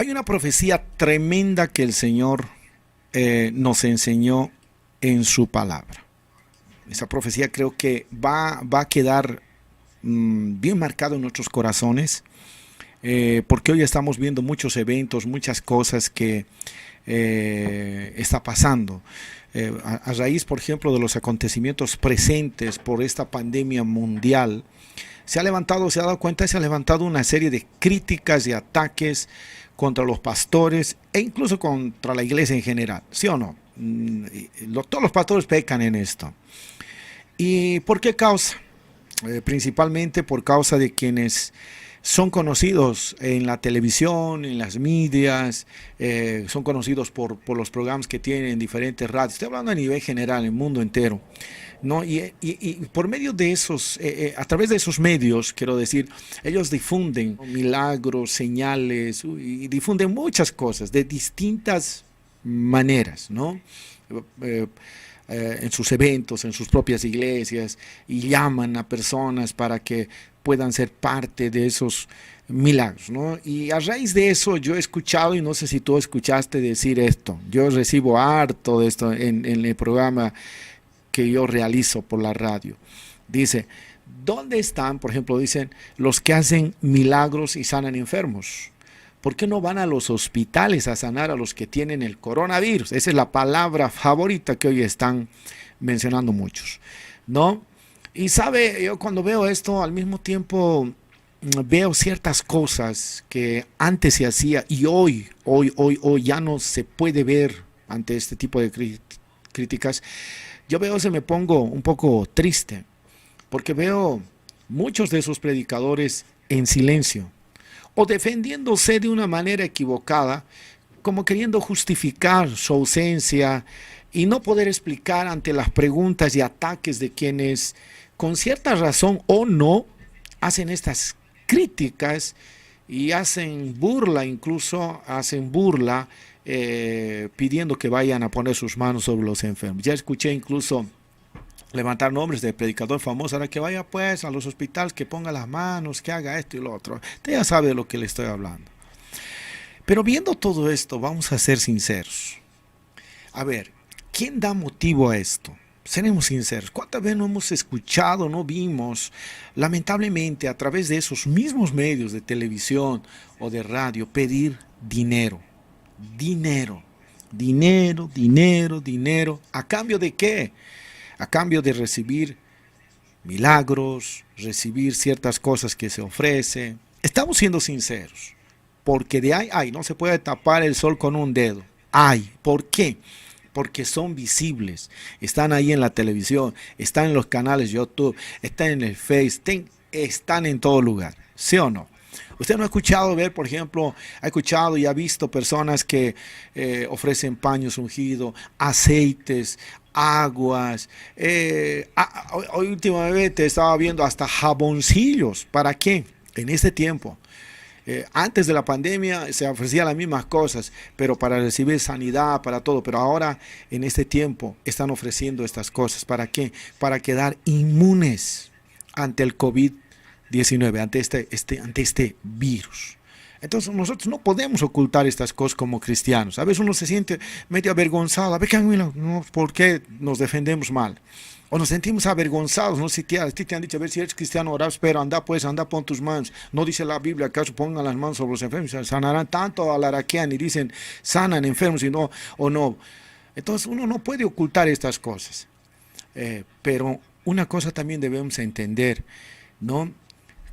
Hay una profecía tremenda que el Señor nos enseñó en su palabra. Esa profecía creo que va a quedar bien marcado en nuestros corazones, porque hoy estamos viendo muchos eventos, muchas cosas que está pasando. A raíz, por ejemplo, de los acontecimientos presentes por esta pandemia mundial, se ha levantado, se ha dado cuenta, se ha levantado una serie de críticas y ataques contra los pastores e incluso contra la iglesia en general, ¿sí o no? Todos los pastores pecan en esto. ¿Y por qué causa? Principalmente por causa de quienes son conocidos en la televisión, en las medias, son conocidos por los programas que tienen en diferentes radios. Estoy hablando a nivel general, en el mundo entero, ¿no? Y por medio de esos, a través de esos medios, quiero decir, ellos difunden milagros, señales, y difunden muchas cosas de distintas maneras, ¿no? Eh, en sus eventos, en sus propias iglesias, y llaman a personas para que puedan ser parte de esos milagros, ¿no? Y a raíz de eso yo he escuchado, y no sé si tú escuchaste decir esto, yo recibo harto de esto en el programa que yo realizo por la radio. Dice, ¿dónde están, por ejemplo, dicen, los que hacen milagros y sanan enfermos? ¿Por qué no van a los hospitales a sanar a los que tienen el coronavirus? Esa es la palabra favorita que hoy están mencionando muchos, ¿no? Y sabe, yo cuando veo esto, al mismo tiempo veo ciertas cosas que antes se hacía y hoy ya no se puede ver ante este tipo de críticas. Yo veo, se me pongo un poco triste, porque veo muchos de esos predicadores en silencio o defendiéndose de una manera equivocada, como queriendo justificar su ausencia y no poder explicar ante las preguntas y ataques de quienes, con cierta razón o no, hacen estas críticas y hacen burla, incluso hacen burla, pidiendo que vayan a poner sus manos sobre los enfermos. Ya escuché incluso levantar nombres de predicador famoso, ahora que vaya pues a los hospitales, que ponga las manos, que haga esto y lo otro. Usted ya sabe de lo que le estoy hablando. Pero viendo todo esto, vamos a ser sinceros. A ver, ¿quién da motivo a esto? Seremos sinceros. ¿Cuántas veces no hemos escuchado, no vimos, lamentablemente, a través de esos mismos medios de televisión o de radio, pedir dinero? Dinero, dinero, dinero, dinero. ¿A cambio de qué? A cambio de recibir milagros, recibir ciertas cosas que se ofrecen. Estamos siendo sinceros, porque de ahí, ay, no se puede tapar el sol con un dedo. Ay, ¿por qué? Porque son visibles, están ahí en la televisión, están en los canales de YouTube, están en el Face, están en todo lugar, ¿sí o no? Usted no ha escuchado ver, por ejemplo, ha escuchado y ha visto personas que ofrecen paños ungidos, aceites, aguas. Hoy últimamente estaba viendo hasta jaboncillos. ¿Para qué? En este tiempo. Antes de la pandemia se ofrecían las mismas cosas, pero para recibir sanidad, para todo. Pero ahora, en este tiempo, están ofreciendo estas cosas. ¿Para qué? Para quedar inmunes ante el COVID-19, ante este virus. Entonces nosotros no podemos ocultar estas cosas como cristianos. A veces uno se siente medio avergonzado. A ver, no, ¿por qué nos defendemos mal? O nos sentimos avergonzados, no sé si a ti te han dicho, a ver si eres cristiano, ahora espera, anda pues, anda pon tus manos. No dice la Biblia, acaso pongan las manos sobre los enfermos, sanarán tanto alaraquean y dicen, sanan enfermos y no, o no. Entonces uno no puede ocultar estas cosas. Pero una cosa también debemos entender, ¿no?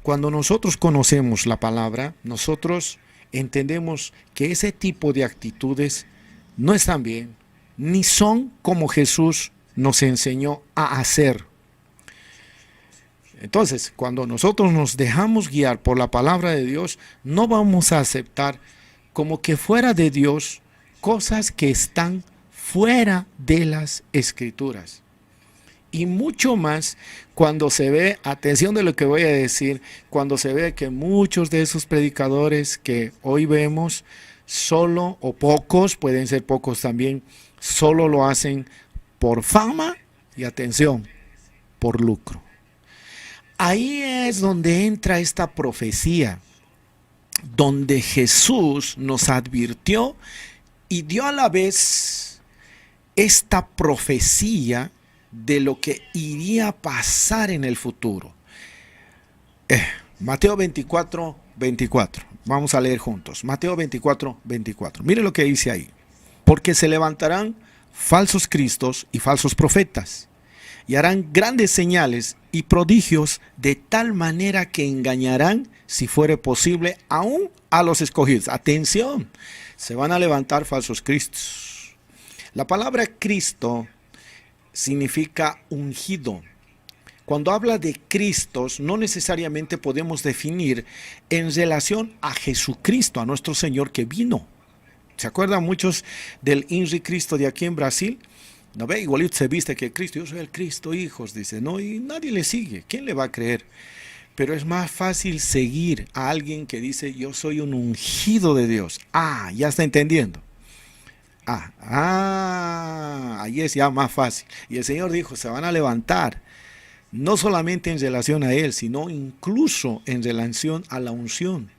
Cuando nosotros conocemos la palabra, nosotros entendemos que ese tipo de actitudes no están bien, ni son como Jesús nos enseñó a hacer. Entonces, cuando nosotros nos dejamos guiar por la palabra de Dios, no vamos a aceptar como que fuera de Dios cosas que están fuera de las Escrituras. Y mucho más cuando se ve, atención de lo que voy a decir, cuando se ve que muchos de esos predicadores que hoy vemos, solo o pocos, pueden ser pocos también, solo lo hacen por fama y atención, por lucro. Ahí es donde entra esta profecía. donde Jesús nos advirtió y dio a la vez esta profecía de lo que iría a pasar en el futuro. Mateo 24, 24. Vamos a leer juntos. Mateo 24, 24. Mire lo que dice ahí. Porque se levantarán falsos cristos y falsos profetas, y harán grandes señales y prodigios, de tal manera que engañarán, si fuere posible, aún a los escogidos. Atención, se van a levantar falsos cristos. La palabra Cristo significa ungido. Cuando habla de Cristos, no necesariamente podemos definir en relación a Jesucristo, a nuestro Señor que vino. ¿Se acuerdan muchos del Henri Cristo de aquí en Brasil? ¿No ve? Igualito se viste que Cristo, yo soy el Cristo, hijos, dice, no, y nadie le sigue. ¿Quién le va a creer? Pero es más fácil seguir a alguien que dice, yo soy un ungido de Dios. Ah, ya está entendiendo. Ahí es ya más fácil. Y el Señor dijo, se van a levantar, no solamente en relación a Él, sino incluso en relación a la unción.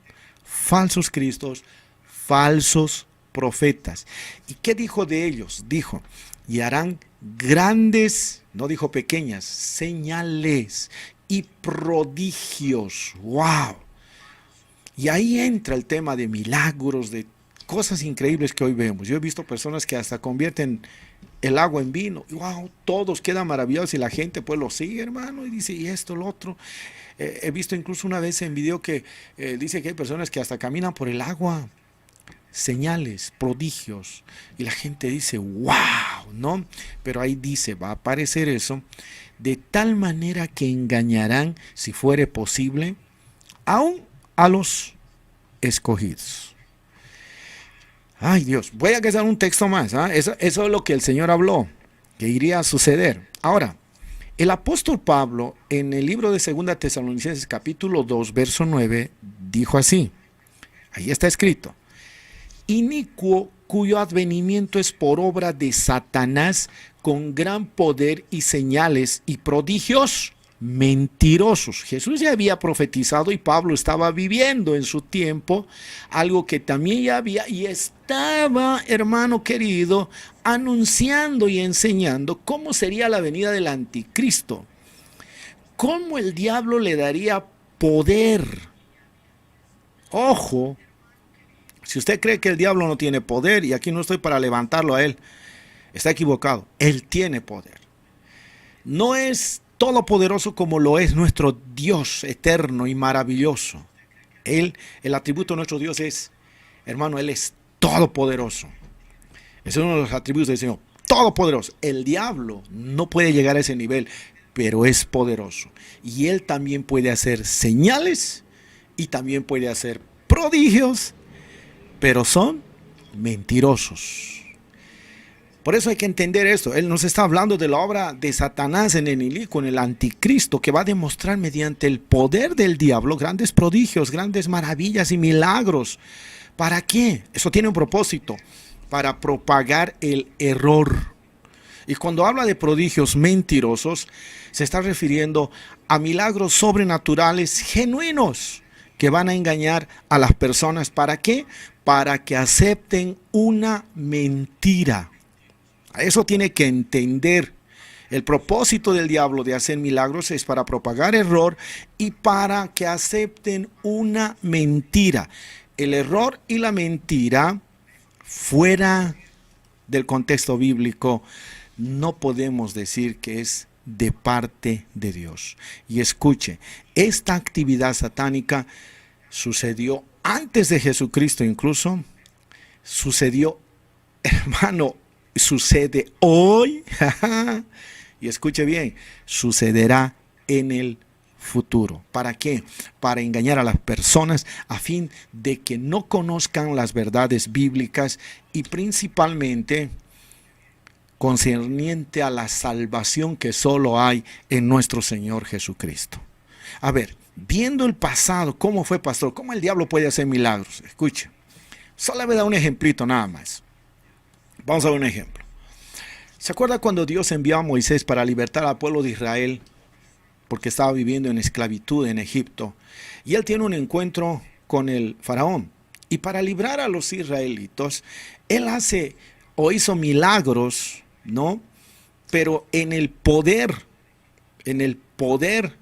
Falsos cristos, falsos profetas. ¿Y qué dijo de ellos? Dijo, y harán grandes, no dijo pequeñas, señales y prodigios. ¡Wow! Y ahí entra el tema de milagros, de cosas increíbles que hoy vemos. Yo he visto personas que hasta convierten el agua en vino. Y wow, todos quedan maravillados y la gente pues lo sigue, hermano, y dice, y esto, lo otro. He visto incluso una vez en video que dice que hay personas que hasta caminan por el agua. Señales, prodigios, y la gente dice, wow, ¿no? Pero ahí dice, va a aparecer eso, de tal manera que engañarán, si fuere posible, aún a los escogidos. Ay Dios, voy a agregar un texto más, ¿eh? Eso es lo que el Señor habló, que iría a suceder. Ahora, el apóstol Pablo, en el libro de 2 Tesalonicenses capítulo 2, verso 9, dijo así, ahí está escrito, inicuo cuyo advenimiento es por obra de Satanás, con gran poder y señales y prodigios mentirosos. Jesús ya había profetizado y Pablo estaba viviendo en su tiempo algo que también ya había y estaba, hermano querido, anunciando y enseñando cómo sería la venida del anticristo, cómo el diablo le daría poder. Ojo, si usted cree que el diablo no tiene poder, y aquí no estoy para levantarlo a él, está equivocado. Él tiene poder. No es todopoderoso como lo es nuestro Dios eterno y maravilloso. El atributo de nuestro Dios es, hermano, Él es todopoderoso. Es uno de los atributos del Señor, todopoderoso. El diablo no puede llegar a ese nivel, pero es poderoso. Y Él también puede hacer señales y también puede hacer prodigios, pero son mentirosos. Por eso hay que entender esto. Él nos está hablando de la obra de Satanás en el con el anticristo, que va a demostrar mediante el poder del diablo grandes prodigios, grandes maravillas y milagros. ¿Para qué? Eso tiene un propósito, para propagar el error. Y cuando habla de prodigios mentirosos, se está refiriendo a milagros sobrenaturales genuinos que van a engañar a las personas. ¿Para qué? Para que acepten una mentira. Eso tiene que entender. El propósito del diablo de hacer milagros es para propagar error y para que acepten una mentira. El error y la mentira, fuera del contexto bíblico, no podemos decir que es de parte de Dios. Y escuche, esta actividad satánica sucedió antes de Jesucristo, incluso sucedió, hermano, sucede hoy. Y escuche bien, sucederá en el futuro. ¿Para qué? Para engañar a las personas a fin de que no conozcan las verdades bíblicas y principalmente concerniente a la salvación que solo hay en nuestro Señor Jesucristo. A ver, viendo el pasado, ¿cómo fue, pastor? ¿Cómo el diablo puede hacer milagros? Escuche, solo le voy a dar un ejemplito nada más. Vamos a ver un ejemplo. ¿Se acuerda cuando Dios envió a Moisés para libertar al pueblo de Israel? Porque estaba viviendo en esclavitud en Egipto. Y él tiene un encuentro con el faraón. Y para librar a los israelitos, él hace o hizo milagros, ¿no? Pero en el poder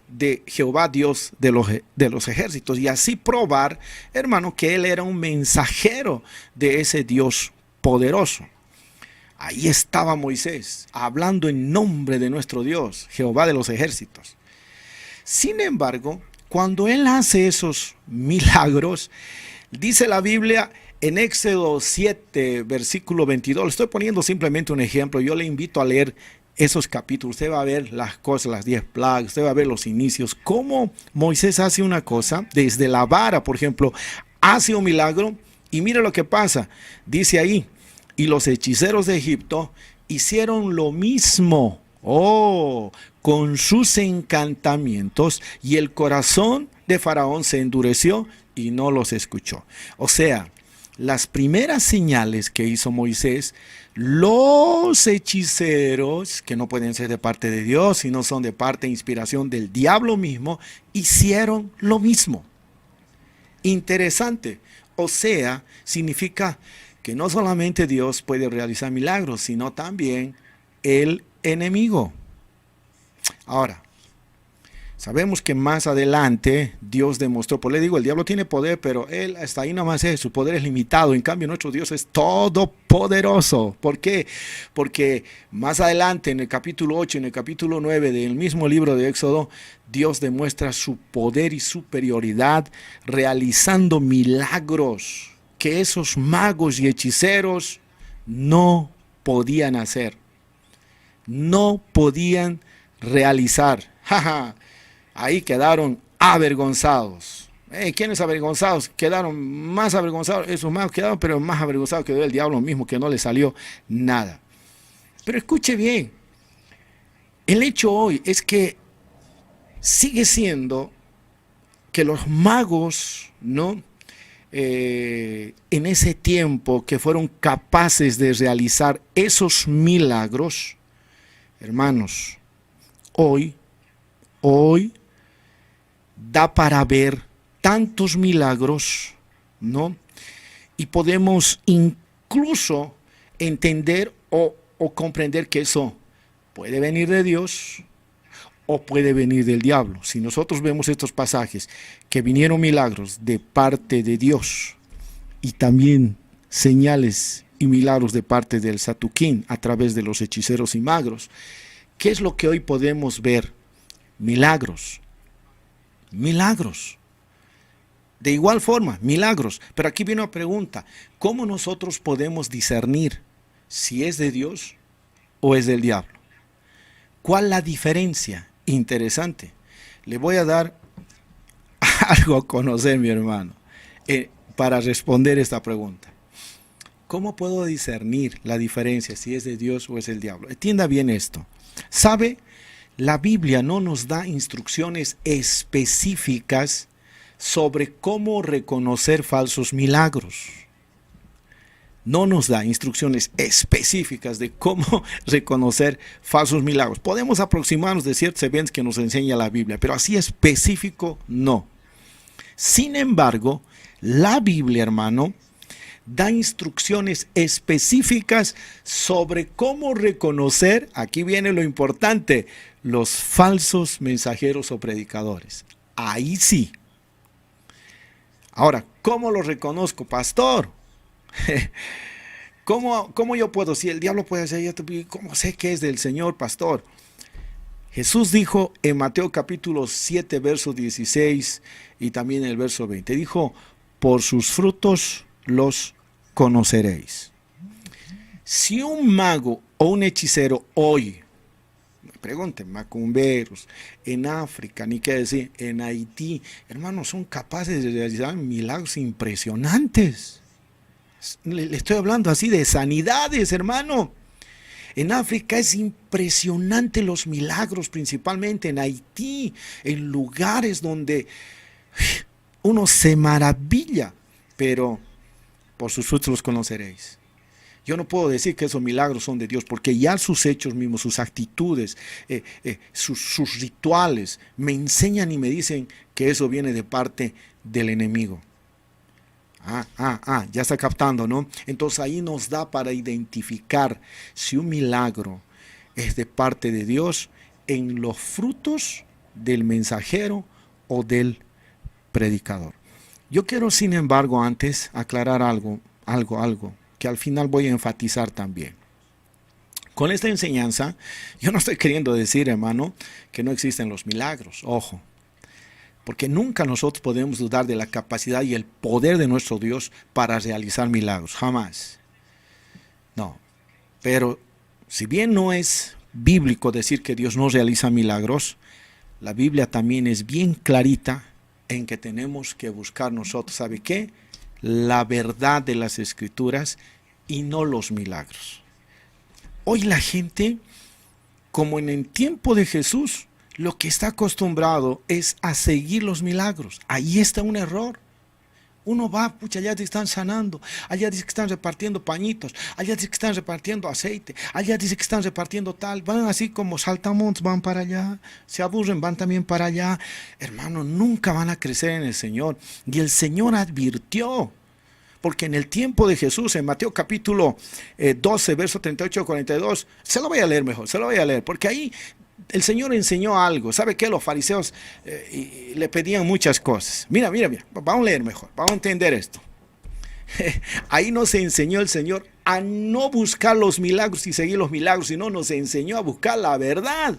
de Jehová Dios de los ejércitos, y así probar, hermano, que él era un mensajero de ese Dios poderoso. Ahí estaba Moisés, hablando en nombre de nuestro Dios, Jehová de los ejércitos. Sin embargo, cuando él hace esos milagros, dice la Biblia en Éxodo 7, versículo 22, le estoy poniendo simplemente un ejemplo, yo le invito a leer esos capítulos, usted va a ver las cosas, las 10 plagas, usted va a ver los inicios, cómo Moisés hace una cosa, desde la vara, por ejemplo, hace un milagro, y mire lo que pasa, dice ahí, y los hechiceros de Egipto hicieron lo mismo, con sus encantamientos, y el corazón de Faraón se endureció y no los escuchó. O sea, las primeras señales que hizo Moisés, los hechiceros, que no pueden ser de parte de Dios, sino son de parte de inspiración del diablo mismo, hicieron lo mismo. Interesante. O sea, significa que no solamente Dios puede realizar milagros, sino también el enemigo. Ahora, sabemos que más adelante Dios demostró, por le digo, el diablo tiene poder, pero él hasta ahí nomás es, su poder es limitado. En cambio, nuestro Dios es todopoderoso. ¿Por qué? Porque más adelante, en el capítulo 8, en el capítulo 9 del mismo libro de Éxodo, Dios demuestra su poder y superioridad realizando milagros que esos magos y hechiceros no podían hacer, no podían realizar. Ahí quedaron avergonzados. ¿Quiénes avergonzados? Quedaron más avergonzados, esos magos quedaron, pero más avergonzados quedó el diablo mismo, que no le salió nada. Pero escuche bien, el hecho hoy es que sigue siendo que los magos, ¿no? En ese tiempo que fueron capaces de realizar esos milagros, hermanos, hoy da para ver tantos milagros, ¿no? Y podemos incluso entender o comprender que eso puede venir de Dios o puede venir del diablo. Si nosotros vemos estos pasajes, que vinieron milagros de parte de Dios y también señales y milagros de parte del Satuquín a través de los hechiceros y magos, ¿qué es lo que hoy podemos ver? Milagros. Milagros. De igual forma, milagros. Pero aquí viene una pregunta. ¿Cómo nosotros podemos discernir si es de Dios o es del diablo? ¿Cuál la diferencia? Interesante. Le voy a dar algo a conocer, mi hermano, para responder esta pregunta. ¿Cómo puedo discernir la diferencia si es de Dios o es del diablo? Entienda bien esto. ¿Sabe? La Biblia no nos da instrucciones específicas sobre cómo reconocer falsos milagros. No nos da instrucciones específicas de cómo reconocer falsos milagros. Podemos aproximarnos de ciertos eventos que nos enseña la Biblia, pero así específico no. Sin embargo, la Biblia, hermano, da instrucciones específicas sobre cómo reconocer, aquí viene lo importante, los falsos mensajeros o predicadores. Ahí sí. Ahora, ¿cómo lo reconozco, pastor? ¿Cómo yo puedo? Si el diablo puede hacer, ¿cómo sé que es del Señor, pastor? Jesús dijo en Mateo capítulo 7, verso 16 y también el verso 20, dijo, por sus frutos los conoceréis. Si un mago o un hechicero hoy, pregunten, macumberos, en África, ni qué decir, en Haití, hermanos, son capaces de realizar milagros impresionantes. Le estoy hablando así de sanidades, hermano. En África es impresionante los milagros, principalmente en Haití, en lugares donde uno se maravilla, pero por sus frutos los conoceréis. Yo no puedo decir que esos milagros son de Dios, porque ya sus hechos mismos, sus actitudes, sus rituales, me enseñan y me dicen que eso viene de parte del enemigo. Ya está captando, ¿no? Entonces ahí nos da para identificar si un milagro es de parte de Dios en los frutos del mensajero o del predicador. Yo quiero, sin embargo, antes aclarar algo, que al final voy a enfatizar también. Con esta enseñanza, yo no estoy queriendo decir, hermano, que no existen los milagros. Ojo, porque nunca nosotros podemos dudar de la capacidad y el poder de nuestro Dios para realizar milagros. Jamás. No. Pero si bien no es bíblico decir que Dios no realiza milagros, la Biblia también es bien clarita en que tenemos que buscar nosotros, ¿sabe qué? La verdad de las Escrituras y no los milagros. Hoy la gente, como en el tiempo de Jesús, lo que está acostumbrado es a seguir los milagros. Ahí está un error. Uno va, pucha, allá dice que están sanando, allá dice que están repartiendo pañitos, allá dice que están repartiendo aceite, allá dice que están repartiendo tal, van así como saltamontes, van para allá, se aburren, van también para allá. Hermano, nunca van a crecer en el Señor. Y el Señor advirtió, porque en el tiempo de Jesús, en Mateo capítulo 12, verso 38 a 42, se lo voy a leer mejor, se lo voy a leer, porque ahí el Señor enseñó algo. ¿Sabe qué? Los fariseos le pedían muchas cosas. Mira, vamos a leer mejor, vamos a entender esto. Ahí nos enseñó el Señor a no buscar los milagros y seguir los milagros, sino nos enseñó a buscar la verdad.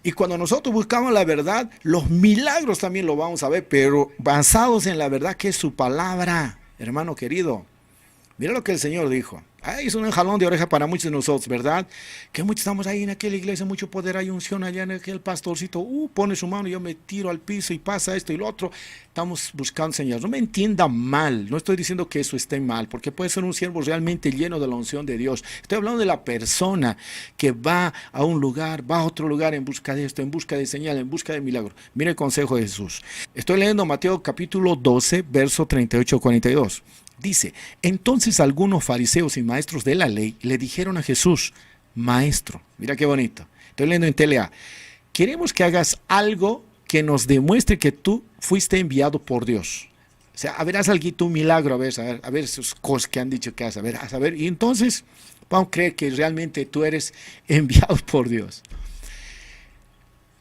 Y cuando nosotros buscamos la verdad, los milagros también lo vamos a ver, pero basados en la verdad que es su palabra. Hermano querido, mira lo que el Señor dijo. Es un jalón de oreja para muchos de nosotros, ¿verdad? Que muchos estamos ahí en aquella iglesia, mucho poder, hay unción allá en aquel pastorcito, pone su mano y yo me tiro al piso y pasa esto y lo otro. Estamos buscando señales. No me entiendan mal, no estoy diciendo que eso esté mal, porque puede ser un siervo realmente lleno de la unción de Dios. Estoy hablando de la persona que va a un lugar, va a otro lugar en busca de esto, en busca de señal, en busca de milagro. Mire el consejo de Jesús. Estoy leyendo Mateo capítulo 12, verso 38-42. Dice, entonces algunos fariseos y maestros de la ley le dijeron a Jesús, maestro, mira qué bonito, estoy leyendo en TLA, queremos que hagas algo que nos demuestre que tú fuiste enviado por Dios. O sea, a ver, haz algo, un milagro, a ver esas cosas que han dicho que haz, a ver, y entonces vamos a creer que realmente tú eres enviado por Dios.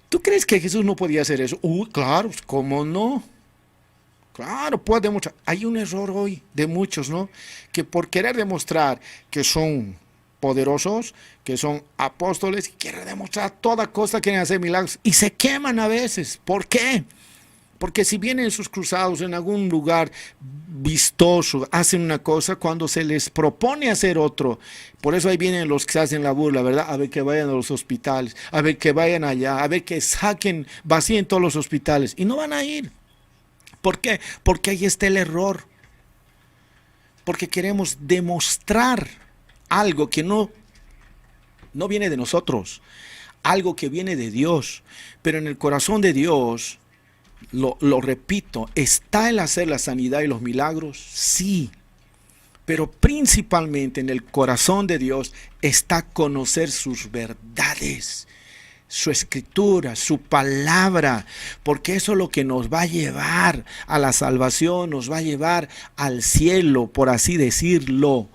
¿Tú crees que Jesús no podía hacer eso? Claro, ¿cómo no? Claro, puede demostrar. Hay un error hoy de muchos, ¿no? Que por querer demostrar que son poderosos, que son apóstoles, quieren demostrar toda cosa, quieren hacer milagros y se queman a veces. ¿Por qué? Porque si vienen sus cruzados en algún lugar vistoso, hacen una cosa, cuando se les propone hacer otro, por eso ahí vienen los que hacen la burla, ¿verdad? A ver que vayan a los hospitales, a ver que vayan allá, a ver que saquen, vacíen todos los hospitales y no van a ir. ¿Por qué? Porque ahí está el error. Porque queremos demostrar algo que no viene de nosotros, algo que viene de Dios. Pero en el corazón de Dios, lo repito, ¿está el hacer la sanidad y los milagros? Sí. Pero principalmente en el corazón de Dios está conocer sus verdades, su escritura, su palabra, porque eso es lo que nos va a llevar a la salvación, nos va a llevar al cielo, por así decirlo,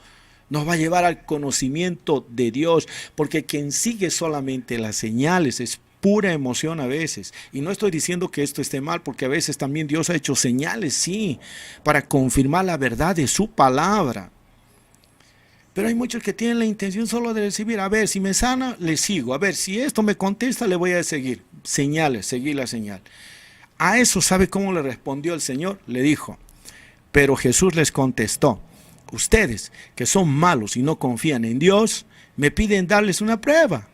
nos va a llevar al conocimiento de Dios, porque quien sigue solamente las señales es pura emoción a veces, y no estoy diciendo que esto esté mal, porque a veces también Dios ha hecho señales, sí, para confirmar la verdad de su palabra. Pero hay muchos que tienen la intención solo de recibir. A ver, si me sana, le sigo. A ver, si esto me contesta, le voy a seguir. Señales, seguir la señal. A eso, ¿sabe cómo le respondió el Señor? Le dijo, pero Jesús les contestó, ustedes que son malos y no confían en Dios, me piden darles una prueba.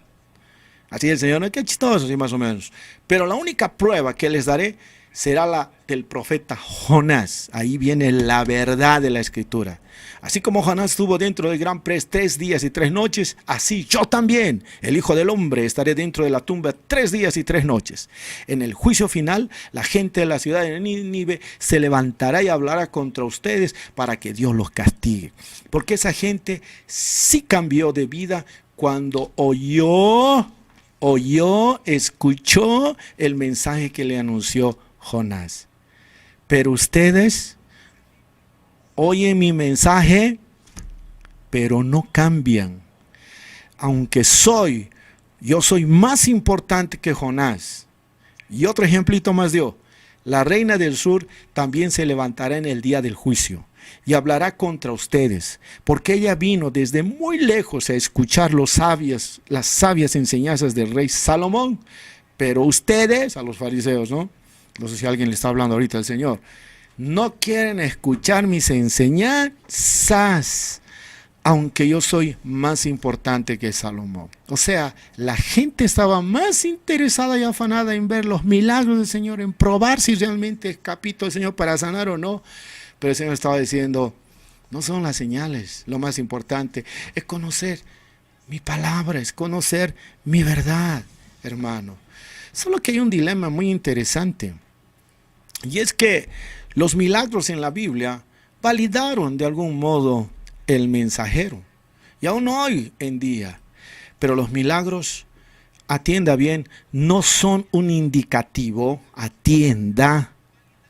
Así el Señor, qué chistoso, así más o menos. Pero la única prueba que les daré será la del profeta Jonás. Ahí viene la verdad de la Escritura. Así como Jonás estuvo dentro del gran pez 3 días y 3 noches, así yo también, el Hijo del Hombre, estaré dentro de la tumba 3 días y 3 noches. En el juicio final, la gente de la ciudad de Nínive se levantará y hablará contra ustedes para que Dios los castigue. Porque esa gente sí cambió de vida cuando escuchó el mensaje que le anunció Jonás. Pero ustedes oyen mi mensaje, pero no cambian. Aunque yo soy más importante que Jonás. Y otro ejemplito más dio. La reina del sur también se levantará en el día del juicio y hablará contra ustedes, porque ella vino desde muy lejos a escuchar las sabias enseñanzas del rey Salomón. Pero ustedes, a los fariseos, ¿no? No sé si alguien le está hablando ahorita al Señor, no quieren escuchar mis enseñanzas, aunque yo soy más importante que Salomón. O sea, la gente estaba más interesada y afanada en ver los milagros del Señor, en probar si realmente escapó el Señor para sanar o no. Pero el Señor estaba diciendo, no son las señales, lo más importante es conocer mi palabra, es conocer mi verdad, hermano. Solo que hay un dilema muy interesante, y es que los milagros en la Biblia validaron de algún modo el mensajero, y aún hoy en día. Pero los milagros, atienda bien, no son un indicativo,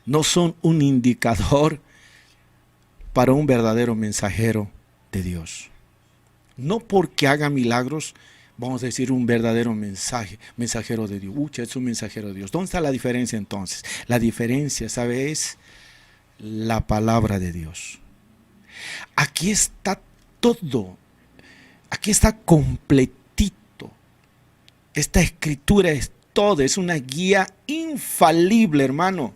no son un indicador para un verdadero mensajero de Dios. No porque haga milagros, vamos a decir un verdadero mensajero de Dios. Es un mensajero de Dios. ¿Dónde está la diferencia entonces? La diferencia, ¿sabe? Es la palabra de Dios. Aquí está todo. Aquí está completito. Esta escritura es todo. Es una guía infalible, hermano.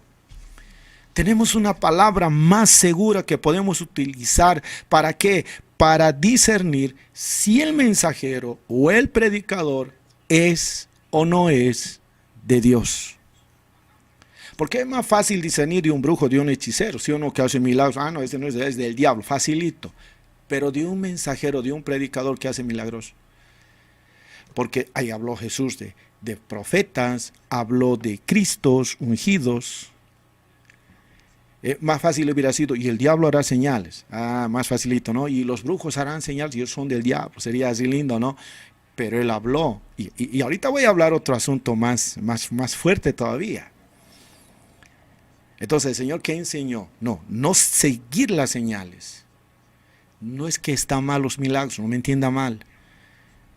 Tenemos una palabra más segura que podemos utilizar. ¿Para qué? Para discernir si el mensajero o el predicador es o no es de Dios. Porque es más fácil discernir de un brujo, de un hechicero, si uno que hace milagros, no, ese no es del diablo, facilito. Pero de un mensajero, de un predicador que hace milagros. Porque ahí habló Jesús de profetas, habló de Cristos ungidos. Más fácil hubiera sido, y el diablo hará señales. Más facilito, ¿no? Y los brujos harán señales, y ellos son del diablo. Sería así lindo, ¿no? Pero él habló. Y ahorita voy a hablar otro asunto más fuerte todavía. Entonces, ¿el Señor qué enseñó? No seguir las señales. No es que están mal los milagros, no me entienda mal,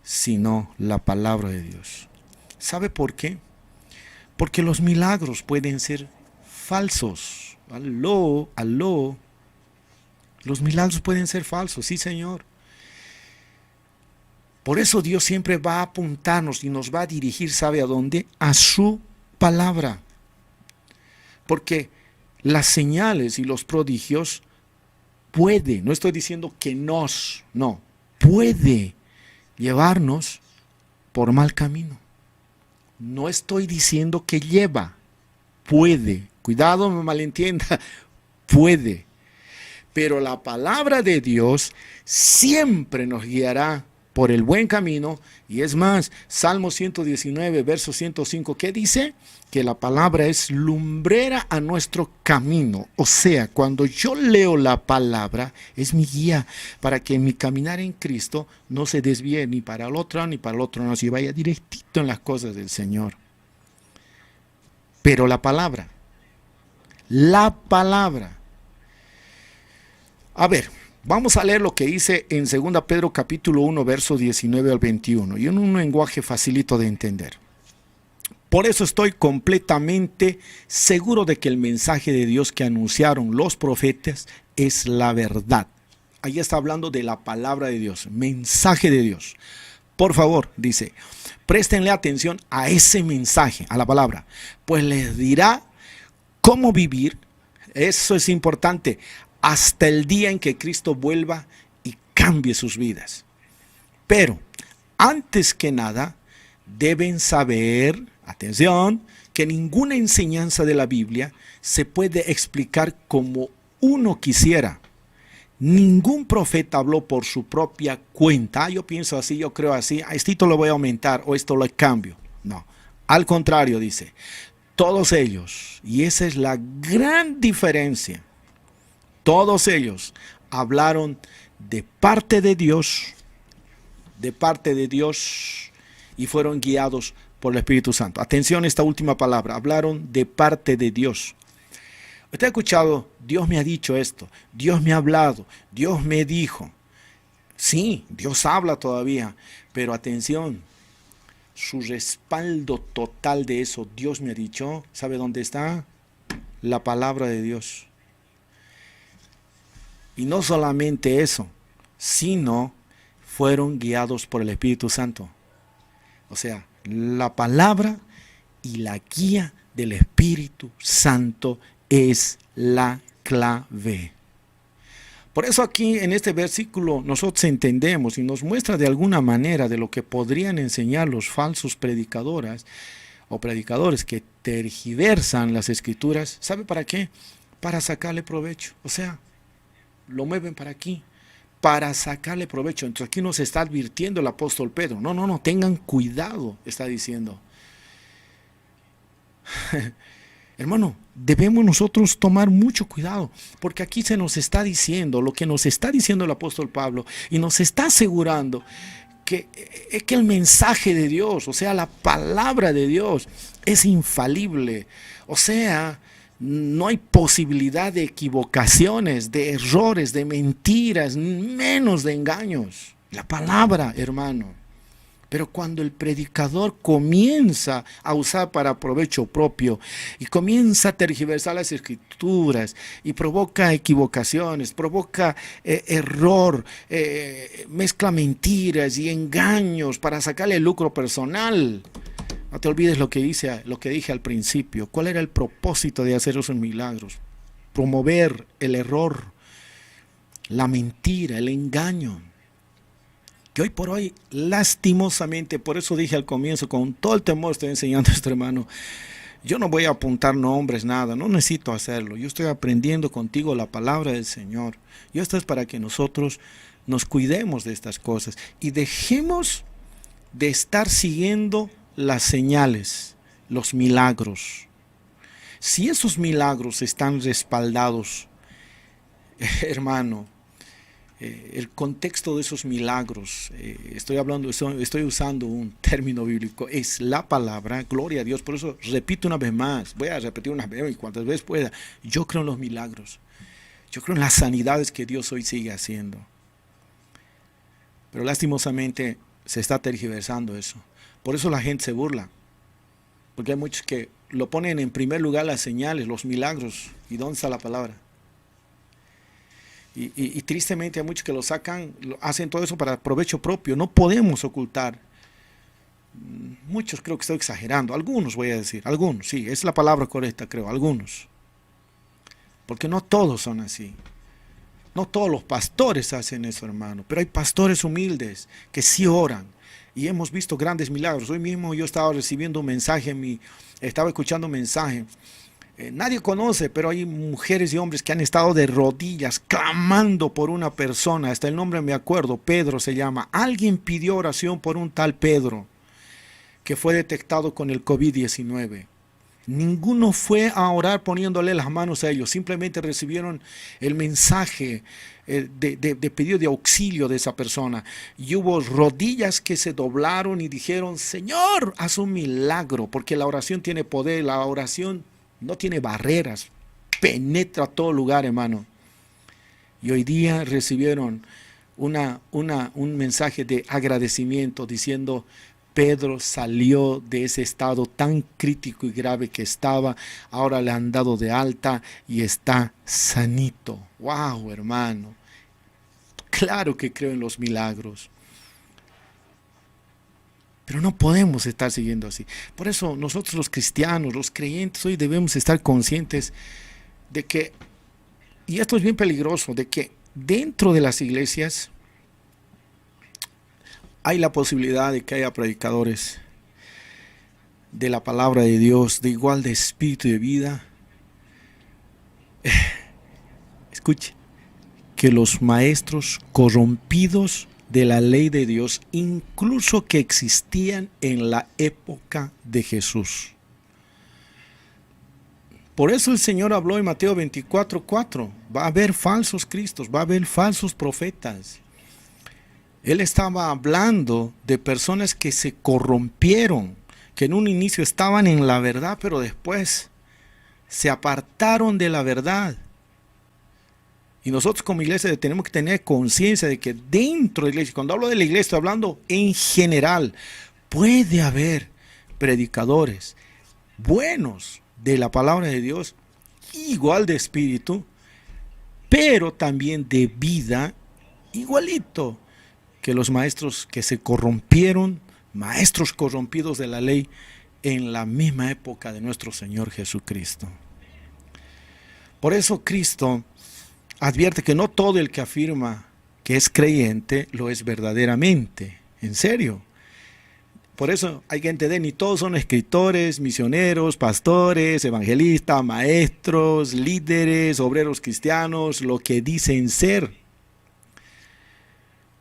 sino la palabra de Dios. ¿Sabe por qué? Porque los milagros pueden ser falsos. Aló. Los milagros pueden ser falsos, sí, Señor. Por eso Dios siempre va a apuntarnos y nos va a dirigir, ¿sabe a dónde? A su palabra. Porque las señales y los prodigios no estoy diciendo que puede llevarnos por mal camino. No estoy diciendo que lleva, puede. Cuidado, no me malentienda, puede. Pero la palabra de Dios siempre nos guiará por el buen camino. Y es más, Salmo 119, verso 105, ¿qué dice? Que la palabra es lumbrera a nuestro camino. O sea, cuando yo leo la palabra, es mi guía para que mi caminar en Cristo no se desvíe ni para el otro ni para el otro, no, si vaya directito en las cosas del Señor. Pero la palabra. A ver, vamos a leer lo que dice en 2 Pedro capítulo 1, verso 19 al 21, y en un lenguaje facilito de entender. Por eso estoy completamente seguro de que el mensaje de Dios que anunciaron los profetas es la verdad. Ahí está hablando de la palabra de Dios, mensaje de Dios. Por favor, dice, préstenle atención a ese mensaje, a la palabra, pues les dirá cómo vivir, eso es importante, hasta el día en que Cristo vuelva y cambie sus vidas. Pero, antes que nada, deben saber, atención, que ninguna enseñanza de la Biblia se puede explicar como uno quisiera. Ningún profeta habló por su propia cuenta. Yo pienso así, yo creo así, esto lo voy a aumentar o esto lo cambio. No, al contrario dice, todos ellos, y esa es la gran diferencia, todos ellos hablaron de parte de Dios y fueron guiados por el Espíritu Santo. Atención a esta última palabra, hablaron de parte de Dios. Usted ha escuchado, Dios me ha dicho esto, Dios me ha hablado, Dios me dijo. Sí, Dios habla todavía, pero atención, su respaldo total de eso, Dios me ha dicho, ¿sabe dónde está? La palabra de Dios. Y no solamente eso, sino fueron guiados por el Espíritu Santo. O sea, la palabra y la guía del Espíritu Santo es la clave. Por eso aquí en este versículo nosotros entendemos y nos muestra de alguna manera de lo que podrían enseñar los falsos predicadores o predicadores que tergiversan las escrituras. ¿Sabe para qué? Para sacarle provecho. O sea, lo mueven para aquí, para sacarle provecho. Entonces aquí nos está advirtiendo el apóstol Pedro. No, tengan cuidado, está diciendo. Hermano, debemos nosotros tomar mucho cuidado, porque aquí se nos está diciendo lo que nos está diciendo el apóstol Pablo y nos está asegurando que el mensaje de Dios, o sea, la palabra de Dios es infalible. O sea, no hay posibilidad de equivocaciones, de errores, de mentiras, menos de engaños. La palabra, hermano. Pero cuando el predicador comienza a usar para provecho propio y comienza a tergiversar las escrituras y provoca equivocaciones, provoca error, mezcla mentiras y engaños para sacarle lucro personal. No te olvides lo que dije al principio. ¿Cuál era el propósito de hacer esos milagros? Promover el error, la mentira, el engaño. Que hoy por hoy, lastimosamente, por eso dije al comienzo, con todo el temor estoy enseñando a este hermano, yo no voy a apuntar nombres, nada, no necesito hacerlo. Yo estoy aprendiendo contigo la palabra del Señor. Y esto es para que nosotros nos cuidemos de estas cosas y dejemos de estar siguiendo las señales, los milagros. Si esos milagros están respaldados, hermano, el contexto de esos milagros, estoy usando un término bíblico, es la palabra, gloria a Dios. Por eso repito una vez más, voy a repetir una vez y cuantas veces pueda. Yo creo en los milagros, yo creo en las sanidades que Dios hoy sigue haciendo, pero lastimosamente se está tergiversando eso. Por eso la gente se burla, porque hay muchos que lo ponen en primer lugar las señales, los milagros. ¿Y dónde está la palabra? Y tristemente hay muchos que lo sacan, hacen todo eso para provecho propio. No podemos ocultar. Muchos, creo que estoy exagerando. Algunos voy a decir, algunos, sí, es la palabra correcta, creo, algunos. Porque no todos son así. No todos los pastores hacen eso, hermano. Pero hay pastores humildes que sí oran. Y hemos visto grandes milagros. Hoy mismo yo estaba recibiendo un mensaje, estaba escuchando un mensaje. Nadie conoce, pero hay mujeres y hombres que han estado de rodillas clamando por una persona. Hasta el nombre me acuerdo, Pedro se llama. Alguien pidió oración por un tal Pedro que fue detectado con el COVID-19. Ninguno fue a orar poniéndole las manos a ellos. Simplemente recibieron el mensaje de pedido de auxilio de esa persona. Y hubo rodillas que se doblaron y dijeron: Señor, haz un milagro, porque la oración tiene poder, la oración no tiene barreras, penetra a todo lugar, hermano. Y hoy día recibieron un mensaje de agradecimiento diciendo: Pedro salió de ese estado tan crítico y grave que estaba, ahora le han dado de alta y está sanito. ¡Wow, hermano! Claro que creo en los milagros. Pero no podemos estar siguiendo así. Por eso nosotros los cristianos, los creyentes, hoy debemos estar conscientes de que, y esto es bien peligroso, de que dentro de las iglesias hay la posibilidad de que haya predicadores de la palabra de Dios, de igual de espíritu y de vida. Escuche, que los maestros corrompidos de la ley de Dios, incluso que existían en la época de Jesús. Por eso el Señor habló en Mateo 24:4, va a haber falsos cristos, va a haber falsos profetas. Él estaba hablando de personas que se corrompieron, que en un inicio estaban en la verdad, pero después se apartaron de la verdad. Y nosotros como iglesia tenemos que tener conciencia de que dentro de la iglesia, cuando hablo de la iglesia, estoy hablando en general, puede haber predicadores buenos de la palabra de Dios, igual de espíritu, pero también de vida, igualito que los maestros que se corrompieron, maestros corrompidos de la ley, en la misma época de nuestro Señor Jesucristo. Por eso Cristo advierte que no todo el que afirma que es creyente lo es verdaderamente, en serio. Por eso hay que entender, ni todos son escritores, misioneros, pastores, evangelistas, maestros, líderes, obreros cristianos, lo que dicen ser.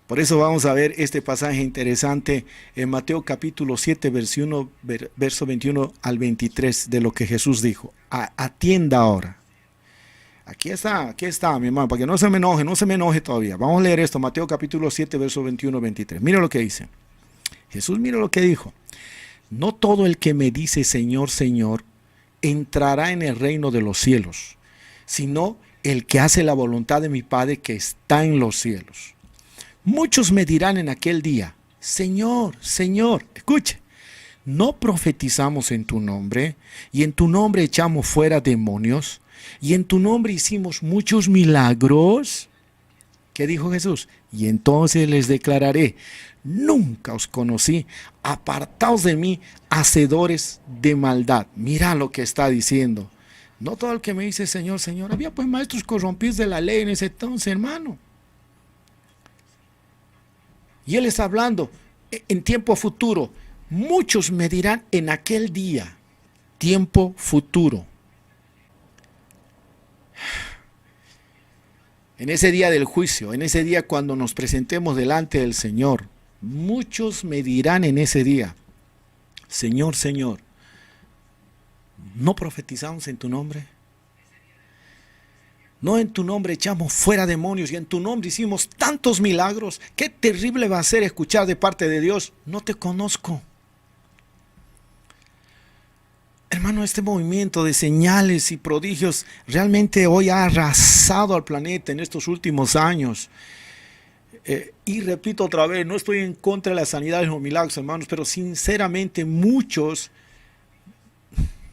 Por eso vamos a ver este pasaje interesante en Mateo capítulo 7, verso 21 al 23 de lo que Jesús dijo. Atienda ahora. Aquí está, mi hermano, para que no se me enoje todavía. Vamos a leer esto, Mateo capítulo 7, verso 21 al 23. Mira lo que dice. Jesús, mira lo que dijo. No todo el que me dice Señor, Señor, entrará en el reino de los cielos, sino el que hace la voluntad de mi Padre que está en los cielos. Muchos me dirán en aquel día, Señor, Señor, escuche, ¿no profetizamos en tu nombre? Y en tu nombre echamos fuera demonios, y en tu nombre hicimos muchos milagros. ¿Qué dijo Jesús? Y entonces les declararé, nunca os conocí, apartaos de mí, hacedores de maldad. Mira lo que está diciendo. No todo el que me dice Señor, Señor. Había pues maestros corrompidos de la ley en ese entonces, hermano. Y él está hablando en tiempo futuro. Muchos me dirán en aquel día, tiempo futuro. En ese día del juicio, en ese día cuando nos presentemos delante del Señor, muchos me dirán en ese día, Señor, Señor, ¿no profetizamos en tu nombre? ¿No en tu nombre echamos fuera demonios y en tu nombre hicimos tantos milagros? Qué terrible va a ser escuchar de parte de Dios, no te conozco. Hermano, este movimiento de señales y prodigios realmente hoy ha arrasado al planeta en estos últimos años. Y repito otra vez, no estoy en contra de las sanidades o milagros, hermanos, pero sinceramente muchos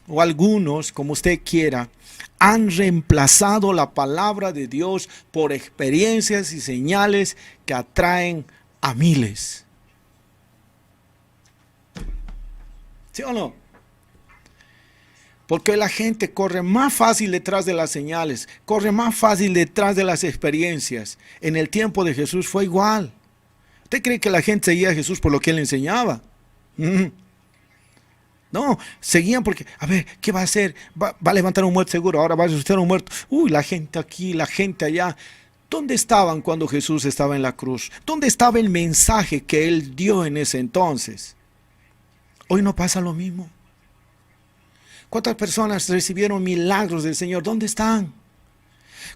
o algunos, como usted quiera, han reemplazado la palabra de Dios por experiencias y señales que atraen a miles. ¿Sí o no? Porque la gente corre más fácil detrás de las señales, corre más fácil detrás de las experiencias. En el tiempo de Jesús fue igual. ¿Usted cree que la gente seguía a Jesús por lo que él enseñaba? No, seguían porque, a ver, ¿qué va a hacer? Va a levantar un muerto seguro, ahora va a resucitar un muerto. Uy, la gente aquí, la gente allá. ¿Dónde estaban cuando Jesús estaba en la cruz? ¿Dónde estaba el mensaje que él dio en ese entonces? Hoy no pasa lo mismo. ¿Cuántas personas recibieron milagros del Señor? ¿Dónde están?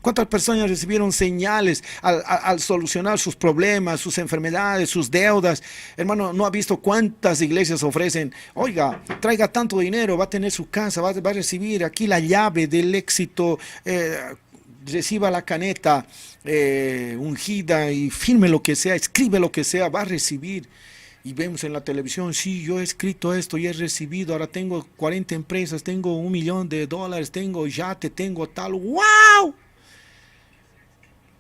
¿Cuántas personas recibieron señales al solucionar sus problemas, sus enfermedades, sus deudas? Hermano, ¿no ha visto cuántas iglesias ofrecen? Oiga, traiga tanto dinero, va a tener su casa, va a recibir aquí la llave del éxito, reciba la caneta ungida y firme lo que sea, escribe lo que sea, va a recibir. Y vemos en la televisión, sí, yo he escrito esto y he recibido, ahora tengo 40 empresas, tengo $1 millón, tengo yate, tengo tal, ¡wow!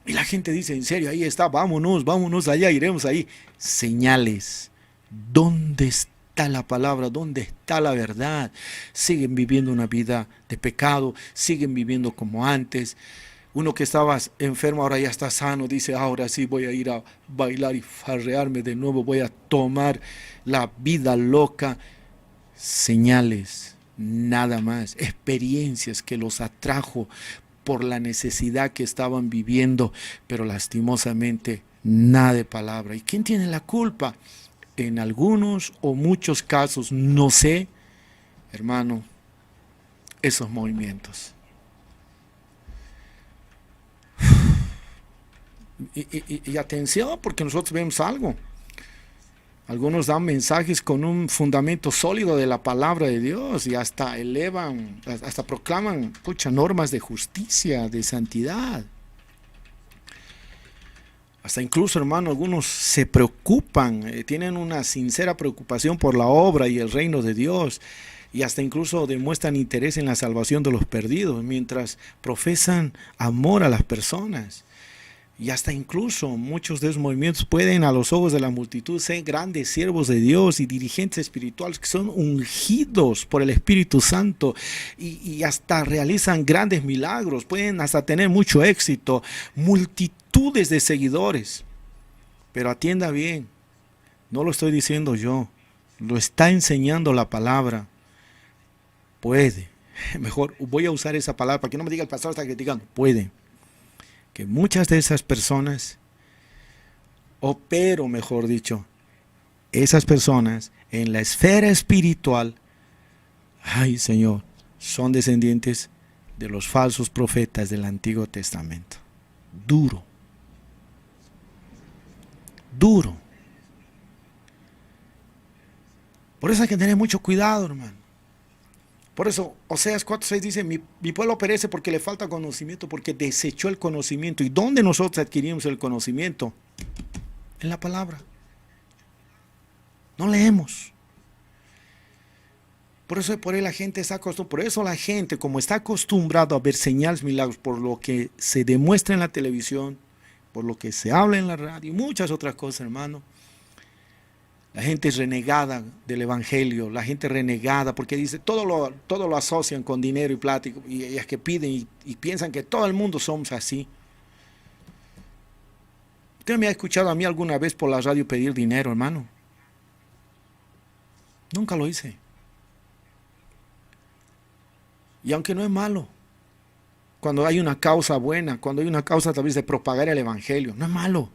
Y la gente dice, en serio, ahí está, vámonos allá, iremos ahí. Señales, ¿dónde está la palabra? ¿Dónde está la verdad? Siguen viviendo una vida de pecado, siguen viviendo como antes. Uno que estaba enfermo ahora ya está sano, dice, ahora sí voy a ir a bailar y farrearme de nuevo, voy a tomar la vida loca. Señales, nada más, experiencias que los atrajo por la necesidad que estaban viviendo, pero lastimosamente nada de palabra. ¿Y quién tiene la culpa? En algunos o muchos casos, no sé, hermano, esos movimientos. Y atención, porque nosotros vemos algo. Algunos dan mensajes con un fundamento sólido de la palabra de Dios y hasta elevan, hasta proclaman, normas de justicia, de santidad. Hasta incluso, hermano, algunos se preocupan, tienen una sincera preocupación por la obra y el reino de Dios, y hasta incluso demuestran interés en la salvación de los perdidos, mientras profesan amor a las personas. Y hasta incluso muchos de esos movimientos pueden, a los ojos de la multitud, ser grandes siervos de Dios y dirigentes espirituales que son ungidos por el Espíritu Santo y hasta realizan grandes milagros, pueden hasta tener mucho éxito, multitudes de seguidores. Pero atienda bien, no lo estoy diciendo yo, lo está enseñando la palabra. Puede, mejor voy a usar esa palabra para que no me diga el pastor está criticando, puede. Que muchas de esas personas, pero mejor dicho, esas personas en la esfera espiritual, ay Señor, son descendientes de los falsos profetas del Antiguo Testamento. Duro. Duro. Por eso hay que tener mucho cuidado, hermano. Por eso, Oseas 4:6 dice, mi pueblo perece porque le falta conocimiento, porque desechó el conocimiento. ¿Y dónde nosotros adquirimos el conocimiento? En la palabra. No leemos. Por eso la gente está acostumbrada. Por eso la gente, como está acostumbrado a ver señales, milagros, por lo que se demuestra en la televisión, por lo que se habla en la radio y muchas otras cosas, hermano. La gente es renegada del evangelio, la gente renegada porque dice, todo lo asocian con dinero y plata y es que piden y piensan que todo el mundo somos así. ¿Usted me ha escuchado a mí alguna vez por la radio pedir dinero, hermano? Nunca lo hice. Y aunque no es malo, cuando hay una causa buena, cuando hay una causa tal vez de propagar el evangelio, no es malo.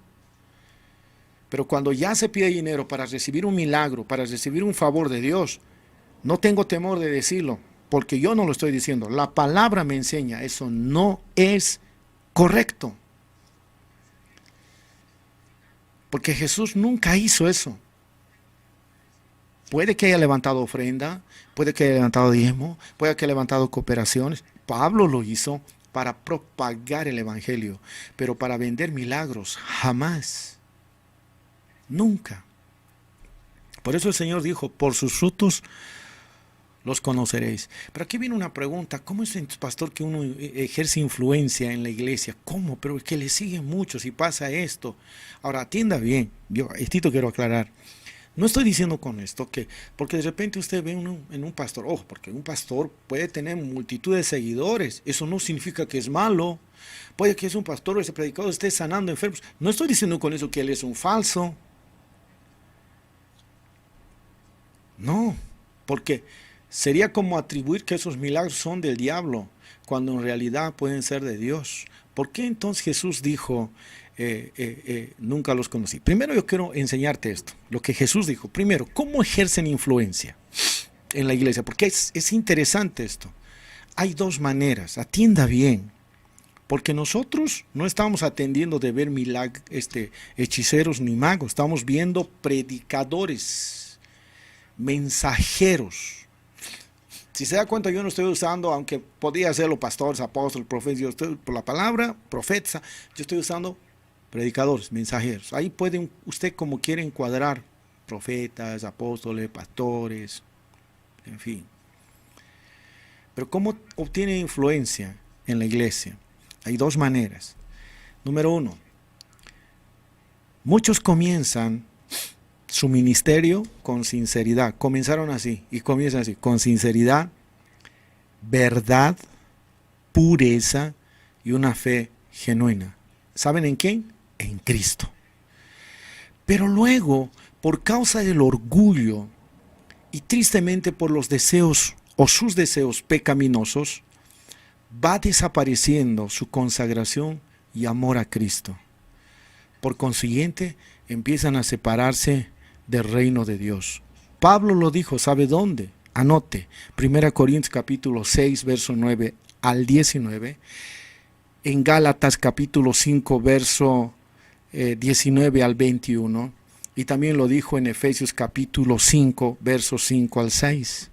Pero cuando ya se pide dinero para recibir un milagro, para recibir un favor de Dios, no tengo temor de decirlo, porque yo no lo estoy diciendo. La palabra me enseña, eso no es correcto. Porque Jesús nunca hizo eso. Puede que haya levantado ofrenda, puede que haya levantado diezmo, puede que haya levantado cooperaciones. Pablo lo hizo para propagar el evangelio, pero para vender milagros, jamás. Nunca. Por eso el Señor dijo, por sus frutos los conoceréis. Pero aquí viene una pregunta, ¿cómo es, pastor, que uno ejerce influencia en la iglesia? ¿Cómo? Pero es que le siguen muchos y pasa esto. Ahora, atienda bien, yo esto quiero aclarar. No estoy diciendo con esto que, porque de repente usted ve en un pastor, ojo, porque un pastor puede tener multitud de seguidores, eso no significa que es malo. Puede que es un pastor o ese predicador esté sanando enfermos. No estoy diciendo con eso que él es un falso. No, porque sería como atribuir que esos milagros son del diablo, cuando en realidad pueden ser de Dios. ¿Por qué entonces Jesús dijo, nunca los conocí? Primero yo quiero enseñarte esto, lo que Jesús dijo. Primero, ¿cómo ejercen influencia en la iglesia? Porque es interesante esto. Hay dos maneras, atienda bien. Porque nosotros no estamos atendiendo de ver hechiceros ni magos, estamos viendo predicadores, mensajeros. Si se da cuenta, yo no estoy usando, aunque podría ser los pastores, apóstoles, profetas, yo estoy por la palabra, profeta, yo estoy usando predicadores, mensajeros. Ahí puede usted como quiere encuadrar profetas, apóstoles, pastores, en fin. Pero ¿cómo obtiene influencia en la iglesia? Hay dos maneras. Número uno, muchos comienzan su ministerio con sinceridad. Comenzaron así y comienzan así, con sinceridad, verdad, pureza y una fe genuina. ¿Saben en quién? En Cristo. Pero luego, por causa del orgullo y tristemente por los deseos o sus deseos pecaminosos, va desapareciendo su consagración y amor a Cristo. Por consiguiente, empiezan a separarse del reino de Dios. Pablo lo dijo, ¿sabe dónde? Anote, 1 Corintios capítulo 6, verso 9 al 19, en Gálatas capítulo 5, verso 19 al 21, y también lo dijo en Efesios capítulo 5, versos 5 al 6.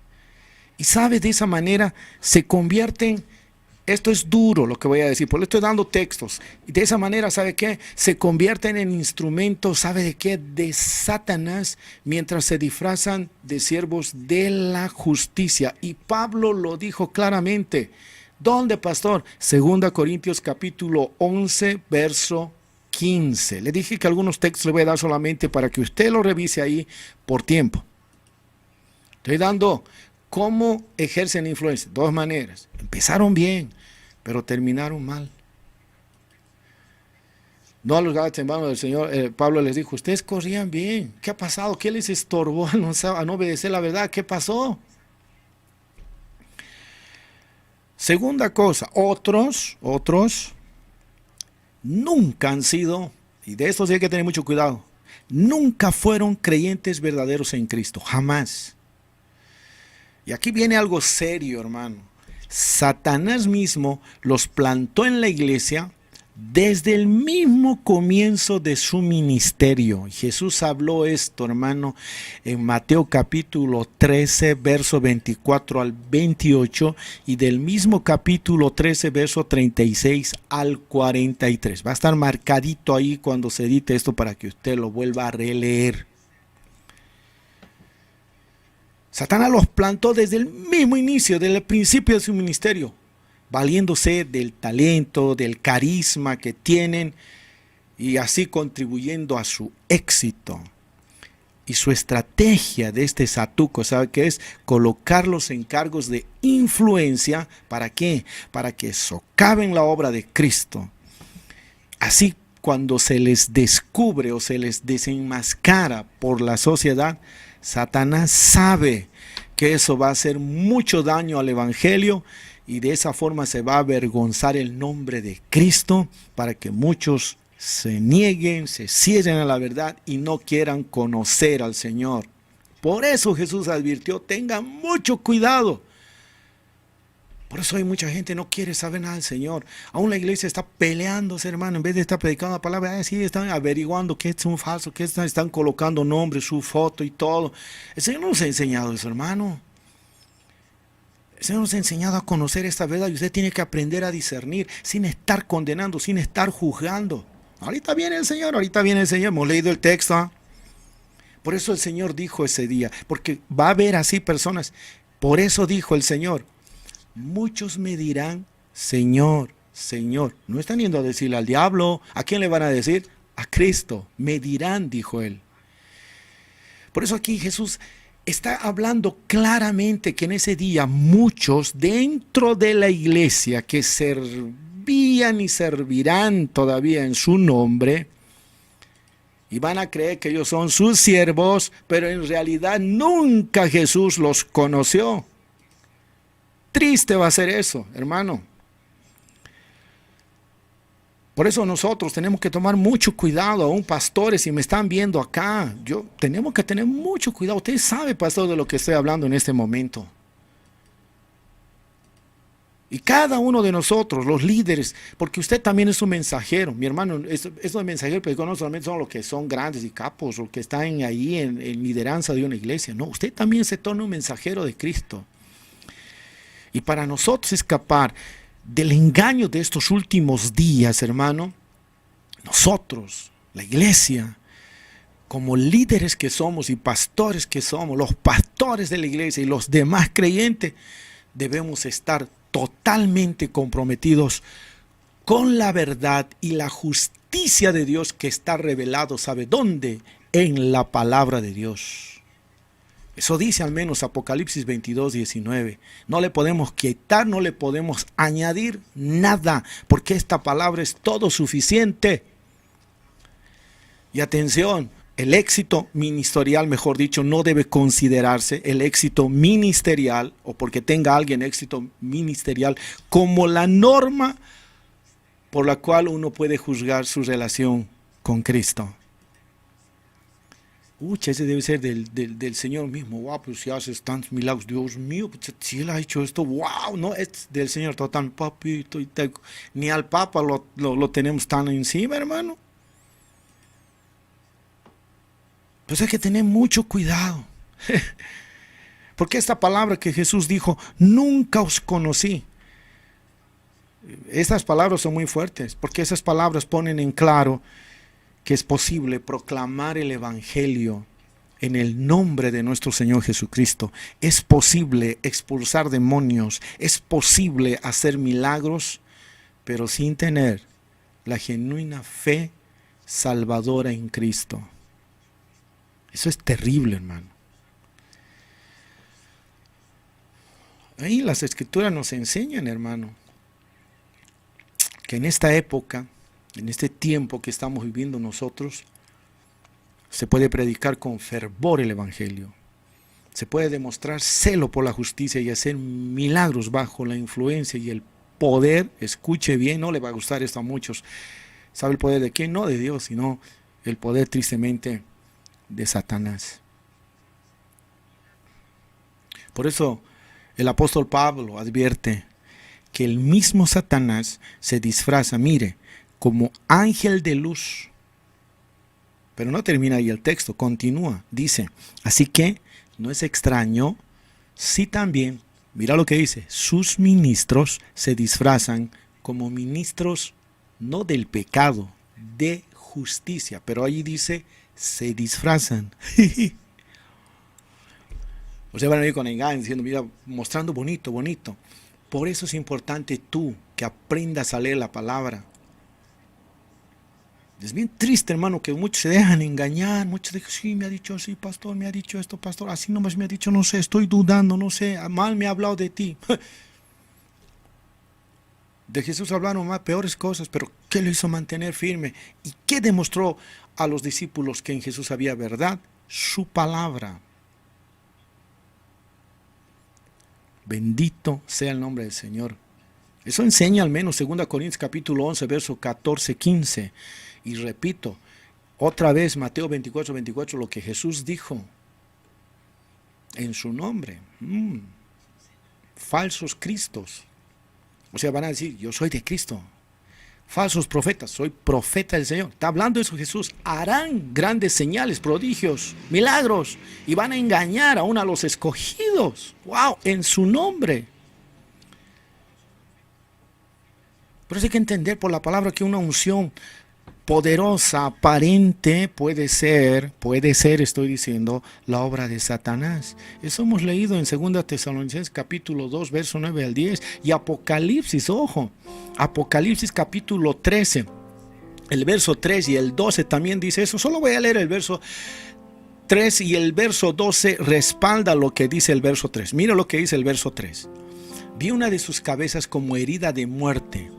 Y sabe, de esa manera se convierten, esto es duro lo que voy a decir, porque le estoy dando textos, y de esa manera, ¿sabe qué? Se convierten en instrumentos, ¿sabe de qué? De Satanás, mientras se disfrazan de siervos de la justicia. Y Pablo lo dijo claramente. ¿Dónde, pastor? 2 Corintios capítulo 11, verso 15. Le dije que algunos textos le voy a dar solamente para que usted lo revise ahí por tiempo. Estoy dando cómo ejercen influencia. Dos maneras. Empezaron bien, pero terminaron mal. No a los Gálatas, hermanos del Señor, Pablo les dijo, ustedes corrían bien. ¿Qué ha pasado? ¿Qué les estorbó a no obedecer la verdad? ¿Qué pasó? Segunda cosa, otros nunca han sido, y de esto sí hay que tener mucho cuidado, nunca fueron creyentes verdaderos en Cristo, jamás. Y aquí viene algo serio, hermano. Satanás mismo los plantó en la iglesia desde el mismo comienzo de su ministerio. Jesús habló esto, hermano, en Mateo capítulo 13, verso 24 al 28, y del mismo capítulo 13, verso 36 al 43. Va a estar marcadito ahí cuando se edite esto para que usted lo vuelva a releer. Satanás los plantó desde el mismo inicio, desde el principio de su ministerio, valiéndose del talento, del carisma que tienen y así contribuyendo a su éxito. Y su estrategia de este satuco, ¿sabe qué es? Colocarlos en cargos de influencia. ¿Para qué? Para que socaven la obra de Cristo. Así, cuando se les descubre o se les desenmascara por la sociedad, Satanás sabe que eso va a hacer mucho daño al evangelio, y de esa forma se va a avergonzar el nombre de Cristo para que muchos se nieguen, se cierren a la verdad y no quieran conocer al Señor. Por eso Jesús advirtió, tengan mucho cuidado. Por eso hay mucha gente que no quiere saber nada del Señor. Aún la iglesia está peleándose, hermano, en vez de estar predicando la palabra, sí están averiguando qué es un falso, qué están colocando nombre, su foto y todo. El Señor no nos ha enseñado eso, hermano. El Señor nos ha enseñado a conocer esta verdad y usted tiene que aprender a discernir sin estar condenando, sin estar juzgando. Ahorita viene el Señor, hemos leído el texto. ¿Eh? Por eso el Señor dijo ese día, porque va a haber así personas. Por eso dijo el Señor, muchos me dirán, Señor, Señor. No están yendo a decirle al diablo. ¿A quién le van a decir? A Cristo. Me dirán, dijo él. Por eso aquí Jesús está hablando claramente que en ese día muchos dentro de la iglesia que servían y servirán todavía en su nombre y van a creer que ellos son sus siervos, pero en realidad nunca Jesús los conoció. Triste va a ser eso, hermano. Por eso nosotros tenemos que tomar mucho cuidado, aún pastores, si me están viendo acá, tenemos que tener mucho cuidado. Usted sabe, pastor, de lo que estoy hablando en este momento. Y cada uno de nosotros, los líderes, porque usted también es un mensajero, mi hermano, eso de mensajero, pero no solamente son los que son grandes y capos, los que están ahí en lideranza de una iglesia, no, usted también se torna un mensajero de Cristo. Y para nosotros escapar del engaño de estos últimos días, hermano, nosotros, la iglesia, como líderes que somos y pastores que somos, los pastores de la iglesia y los demás creyentes, debemos estar totalmente comprometidos con la verdad y la justicia de Dios que está revelado, ¿sabe dónde? En la palabra de Dios. Eso dice al menos Apocalipsis 22, 19. No le podemos quitar, no le podemos añadir nada, porque esta palabra es todo suficiente. Y atención, el éxito ministerial, mejor dicho, no debe considerarse el éxito ministerial, o porque tenga alguien éxito ministerial, como la norma por la cual uno puede juzgar su relación con Cristo. Ese debe ser del Señor mismo. Wow, pues si haces tantos milagros, Dios mío, pues, si Él ha hecho esto, wow, no, es del Señor total, papito. Ni al Papa lo tenemos tan encima, hermano. Pues hay que tener mucho cuidado. Porque esta palabra que Jesús dijo, nunca os conocí. Estas palabras son muy fuertes, porque esas palabras ponen en claro que es posible proclamar el Evangelio en el nombre de nuestro Señor Jesucristo. Es posible expulsar demonios, es posible hacer milagros, pero sin tener la genuina fe salvadora en Cristo. Eso es terrible, hermano. Ahí las Escrituras nos enseñan, hermano, que en esta época, en este tiempo que estamos viviendo nosotros, se puede predicar con fervor el Evangelio. Se puede demostrar celo por la justicia y hacer milagros bajo la influencia y el poder. Escuche bien, no le va a gustar esto a muchos. ¿Sabe el poder de quién? No de Dios, sino el poder tristemente de Satanás. Por eso el apóstol Pablo advierte que el mismo Satanás se disfraza, mire, como ángel de luz. Pero no termina ahí el texto, continúa, dice, así que no es extraño si también, mira lo que dice, sus ministros se disfrazan como ministros no del pecado, de justicia, pero allí dice, se disfrazan. O sea, van a ir con engaño, diciendo, mira, mostrando bonito, bonito. Por eso es importante tú que aprendas a leer la palabra. Es bien triste, hermano, que muchos se dejan engañar. Muchos dicen, sí, me ha dicho así, pastor, me ha dicho esto, pastor. Así nomás me ha dicho, no sé, estoy dudando, no sé, mal me ha hablado de ti. De Jesús hablaron más peores cosas, pero ¿qué lo hizo mantener firme? ¿Y qué demostró a los discípulos que en Jesús había verdad? Su palabra. Bendito sea el nombre del Señor. Eso enseña al menos 2 Corintios capítulo 11, verso 14-15. Y repito, otra vez Mateo 24, lo que Jesús dijo en su nombre. Falsos cristos. O sea, van a decir, yo soy de Cristo. Falsos profetas, soy profeta del Señor. Está hablando eso Jesús. Harán grandes señales, prodigios, milagros. Y van a engañar aún a los escogidos. ¡Wow! En su nombre. Pero hay que entender por la palabra que una unción poderosa, aparente, puede ser, estoy diciendo, la obra de Satanás. Eso hemos leído en 2 Tesalonicenses capítulo 2, verso 9 al 10, y Apocalipsis, ojo, Apocalipsis capítulo 13, el verso 3 y el 12 también dice eso. Solo voy a leer el verso 3 y el verso 12 respalda lo que dice el verso 3. Mira lo que dice el verso 3. Vi una de sus cabezas como herida de muerte.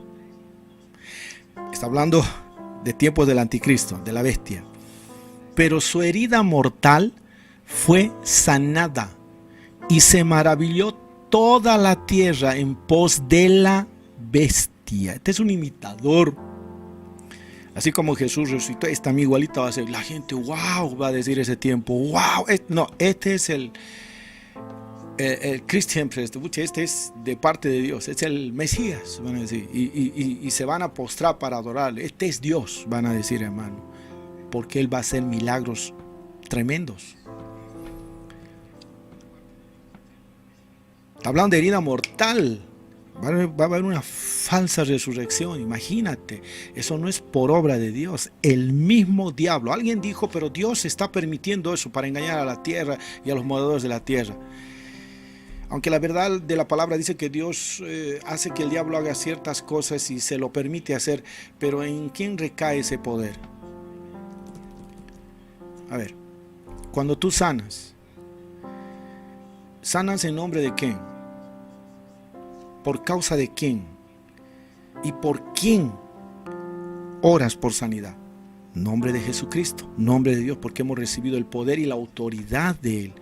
Está hablando de tiempos del anticristo, de la bestia. Pero su herida mortal fue sanada y se maravilló toda la tierra en pos de la bestia. Este es un imitador. Así como Jesús resucitó, esta mi igualita va a ser. La gente, wow, va a decir ese tiempo, wow. No, este es el Christian Priesthood, este es de parte de Dios, es el Mesías, van a decir, y se van a postrar para adorarle. Este es Dios, van a decir, hermano, porque Él va a hacer milagros tremendos. Está hablando de herida mortal. Va a haber una falsa resurrección, imagínate. Eso no es por obra de Dios, el mismo diablo. Alguien dijo, pero Dios está permitiendo eso para engañar a la tierra y a los moradores de la tierra. Aunque la verdad de la palabra dice que Dios hace que el diablo haga ciertas cosas y se lo permite hacer, pero ¿en quién recae ese poder? A ver, cuando tú sanas en nombre de quién, por causa de quién y por quién oras por sanidad. Nombre de Jesucristo, nombre de Dios, porque hemos recibido el poder y la autoridad de Él.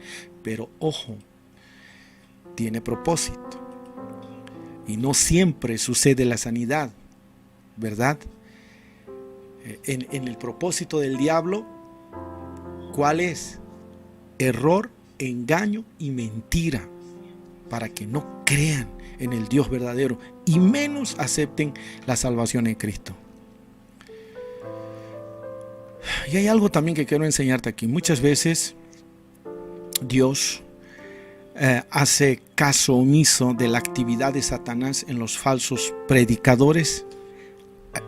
Pero ojo, tiene propósito y no siempre sucede la sanidad, ¿verdad? En el propósito del diablo, ¿cuál es? Error, engaño y mentira, para que no crean en el Dios verdadero y menos acepten la salvación en Cristo. Y hay algo también que quiero enseñarte aquí. Muchas veces Dios hace caso omiso de la actividad de Satanás en los falsos predicadores.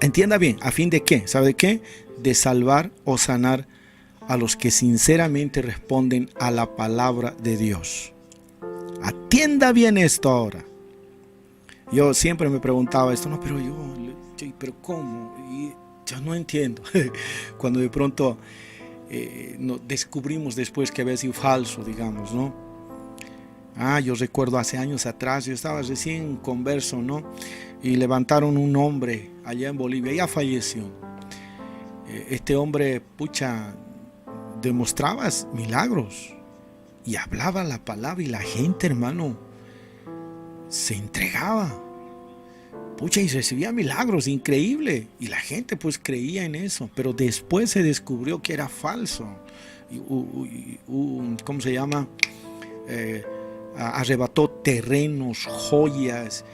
Entienda bien, ¿a fin de qué? ¿Sabe de qué? De salvar o sanar a los que sinceramente responden a la palabra de Dios. Atienda bien esto ahora. Yo siempre me preguntaba esto, no, pero ¿cómo? Y yo no entiendo. Cuando de pronto descubrimos después que había sido falso, digamos, ¿no? Yo recuerdo hace años atrás, yo estaba recién converso, ¿no? Y levantaron un hombre allá en Bolivia, ya falleció. Este hombre, demostraba milagros y hablaba la palabra y la gente, hermano, se entregaba. Y recibía milagros, increíble. Y la gente pues creía en eso, pero después se descubrió que era falso. ¿Cómo se llama? Arrebató terrenos, joyas,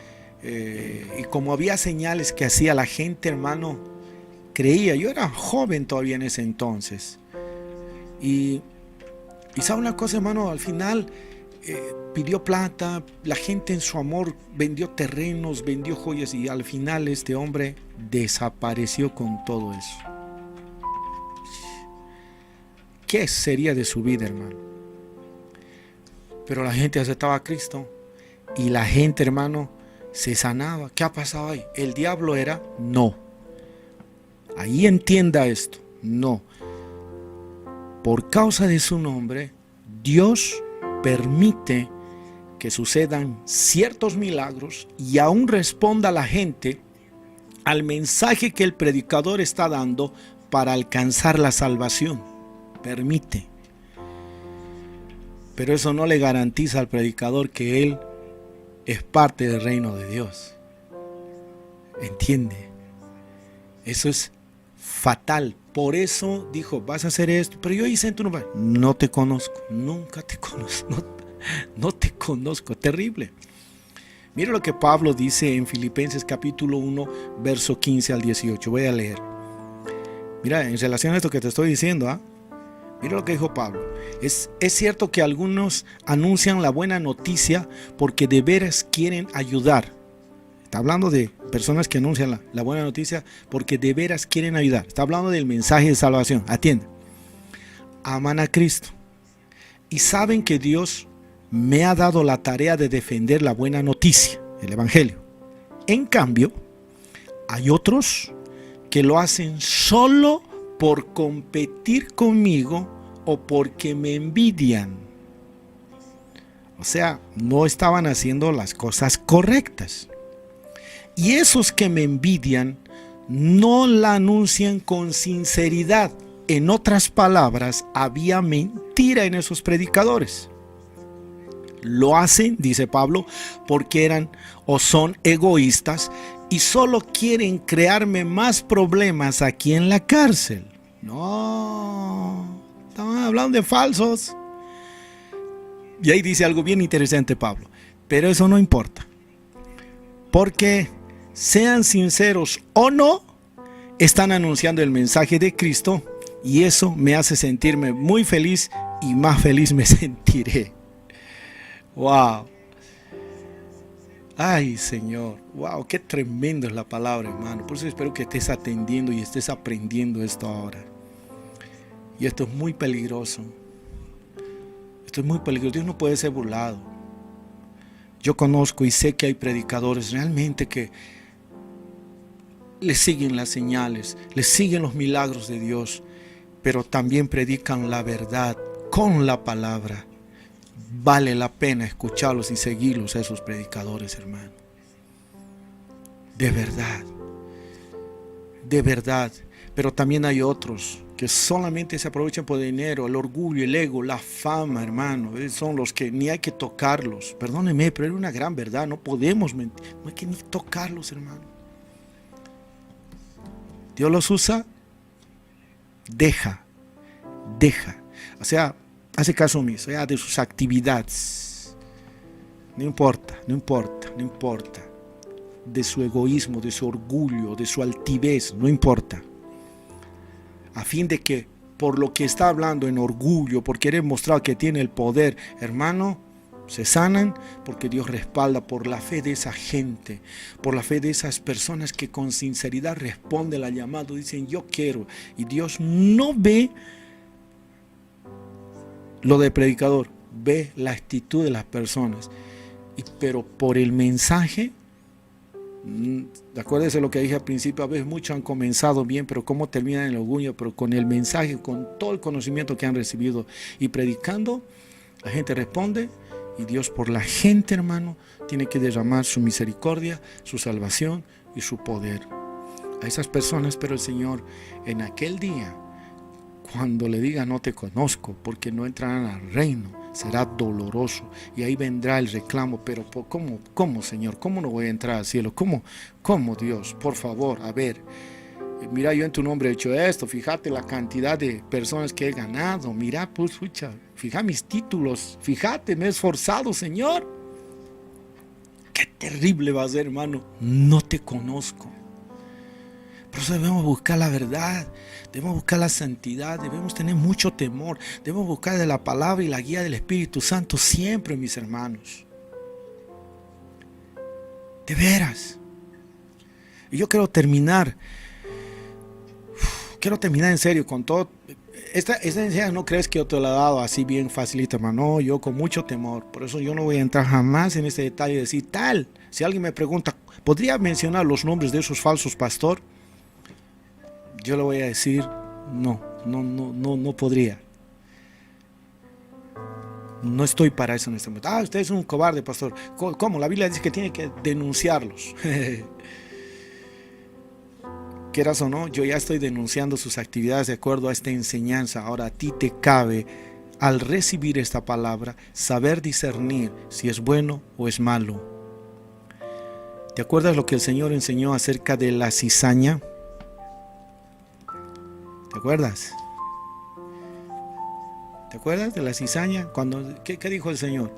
y como había señales que hacía, la gente, hermano, creía. Yo era joven todavía en ese entonces, y sabe una cosa, hermano, al final pidió plata, la gente en su amor vendió terrenos, vendió joyas, y al final este hombre desapareció con todo eso. ¿Qué sería de su vida, hermano? Pero la gente aceptaba a Cristo y la gente, hermano, se sanaba. ¿Qué ha pasado ahí? ¿El diablo era? No. Ahí entienda esto. No. Por causa de su nombre, Dios permite que sucedan ciertos milagros y aún responda a la gente al mensaje que el predicador está dando para alcanzar la salvación. Permite. Pero eso no le garantiza al predicador que él es parte del reino de Dios. ¿Entiende? Eso es fatal. Por eso dijo, vas a hacer esto, pero yo hice en tu nombre. No te conozco, nunca te conozco, no te conozco. Terrible. Mira lo que Pablo dice en Filipenses capítulo 1, verso 15 al 18. Voy a leer. Mira, en relación a esto que te estoy diciendo, mira lo que dijo Pablo. Es cierto que algunos anuncian la buena noticia porque de veras quieren ayudar. Está hablando de personas que anuncian la buena noticia porque de veras quieren ayudar. Está hablando del mensaje de salvación. Atienda. Aman a Cristo y saben que Dios me ha dado la tarea de defender la buena noticia, el evangelio. En cambio, hay otros que lo hacen solo por competir conmigo o porque me envidian. O sea, no estaban haciendo las cosas correctas. Y esos que me envidian no la anuncian con sinceridad. En otras palabras, había mentira en esos predicadores. Lo hacen, dice Pablo, porque eran o son egoístas y solo quieren crearme más problemas aquí en la cárcel. No, estaban hablando de falsos. Y ahí dice algo bien interesante Pablo, pero eso no importa, porque sean sinceros o no, están anunciando el mensaje de Cristo y eso me hace sentirme muy feliz y más feliz me sentiré. Wow. Ay, Señor, wow, qué tremendo es la palabra, hermano. Por eso espero que estés atendiendo y estés aprendiendo esto ahora. Y esto es muy peligroso. Esto es muy peligroso. Dios no puede ser burlado. Yo conozco y sé que hay predicadores realmente que les siguen las señales, les siguen los milagros de Dios, pero también predican la verdad con la palabra. Vale la pena escucharlos y seguirlos a esos predicadores, hermano. De verdad. De verdad. Pero también hay otros que solamente se aprovechan por dinero, el orgullo, el ego, la fama, hermano. Son los que ni hay que tocarlos. Perdóneme, pero es una gran verdad. No podemos mentir. No hay que ni tocarlos, hermano. Dios los usa. Deja. O sea, hace caso omiso de sus actividades. No importa. De su egoísmo, de su orgullo, de su altivez, no importa. A fin de que por lo que está hablando en orgullo, por querer mostrar que tiene el poder, hermano, se sanan porque Dios respalda por la fe de esa gente, por la fe de esas personas que con sinceridad responden al llamado, dicen yo quiero, y Dios no ve lo de predicador, ve la actitud de las personas, pero por el mensaje, acuérdense lo que dije al principio, a veces muchos han comenzado bien, pero cómo terminan en el orgullo, pero con el mensaje, con todo el conocimiento que han recibido y predicando, la gente responde. Y Dios por la gente, hermano, tiene que derramar su misericordia, su salvación y su poder a esas personas. Pero el Señor en aquel día, cuando le diga no te conozco, porque no entrarán al reino, será doloroso. Y ahí vendrá el reclamo, pero ¿cómo Señor? ¿Cómo no voy a entrar al cielo? ¿Cómo Dios? Por favor, a ver. Mira, yo en tu nombre he hecho esto, fíjate la cantidad de personas que he ganado, mira, pues, fija mis títulos, fíjate, me he esforzado, Señor. Qué terrible va a ser, hermano, no te conozco. Por eso debemos buscar la verdad, debemos buscar la santidad, debemos tener mucho temor, debemos buscar de la palabra y la guía del Espíritu Santo siempre, mis hermanos. De veras. Y yo quiero terminar en serio con todo. Esta enseñanza no crees que yo te la he dado así bien facilita, hermano. No, yo con mucho temor. Por eso yo no voy a entrar jamás en este detalle de decir tal. Si alguien me pregunta, ¿podría mencionar los nombres de esos falsos pastores? Yo le voy a decir, no podría. No estoy para eso en este momento. Usted es un cobarde, pastor. ¿Cómo? La Biblia dice que tiene que denunciarlos. Quieras o no, yo ya estoy denunciando sus actividades de acuerdo a esta enseñanza. Ahora a ti te cabe, al recibir esta palabra, saber discernir si es bueno o es malo. ¿Te acuerdas lo que el Señor enseñó acerca de la cizaña? ¿Te acuerdas? ¿Te acuerdas de la cizaña? ¿Qué dijo el Señor?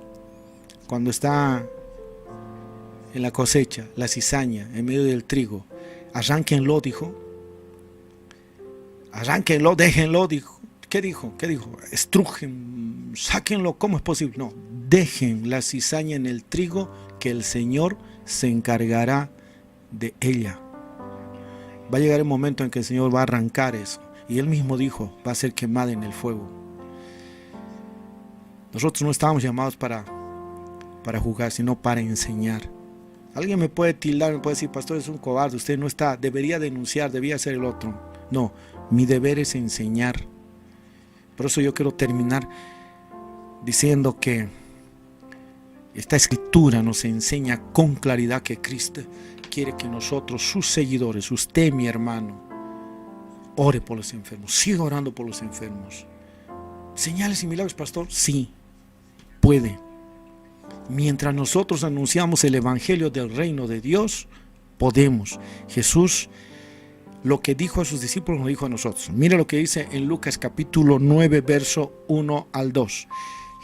Cuando está en la cosecha, la cizaña en medio del trigo. Arránquenlo, dijo. Arránquenlo, déjenlo, dijo. ¿Qué dijo? Estrujen, sáquenlo, ¿cómo es posible? No, dejen la cizaña en el trigo, que el Señor se encargará de ella. Va a llegar el momento en que el Señor va a arrancar eso. Y Él mismo dijo, va a ser quemada en el fuego. Nosotros no estamos llamados para juzgar, sino para enseñar. Alguien me puede tildar, me puede decir, pastor, es un cobarde, usted no está, debería denunciar, debía ser el otro. No, mi deber es enseñar. Por eso yo quiero terminar diciendo que esta escritura nos enseña con claridad que Cristo quiere que nosotros, sus seguidores, usted, mi hermano, ore por los enfermos, siga orando por los enfermos. ¿Señales y milagros, pastor? Sí, puede. Mientras nosotros anunciamos el evangelio del reino de Dios, podemos. Jesús, lo que dijo a sus discípulos, lo dijo a nosotros. Mira lo que dice en Lucas capítulo 9, verso 1 al 2.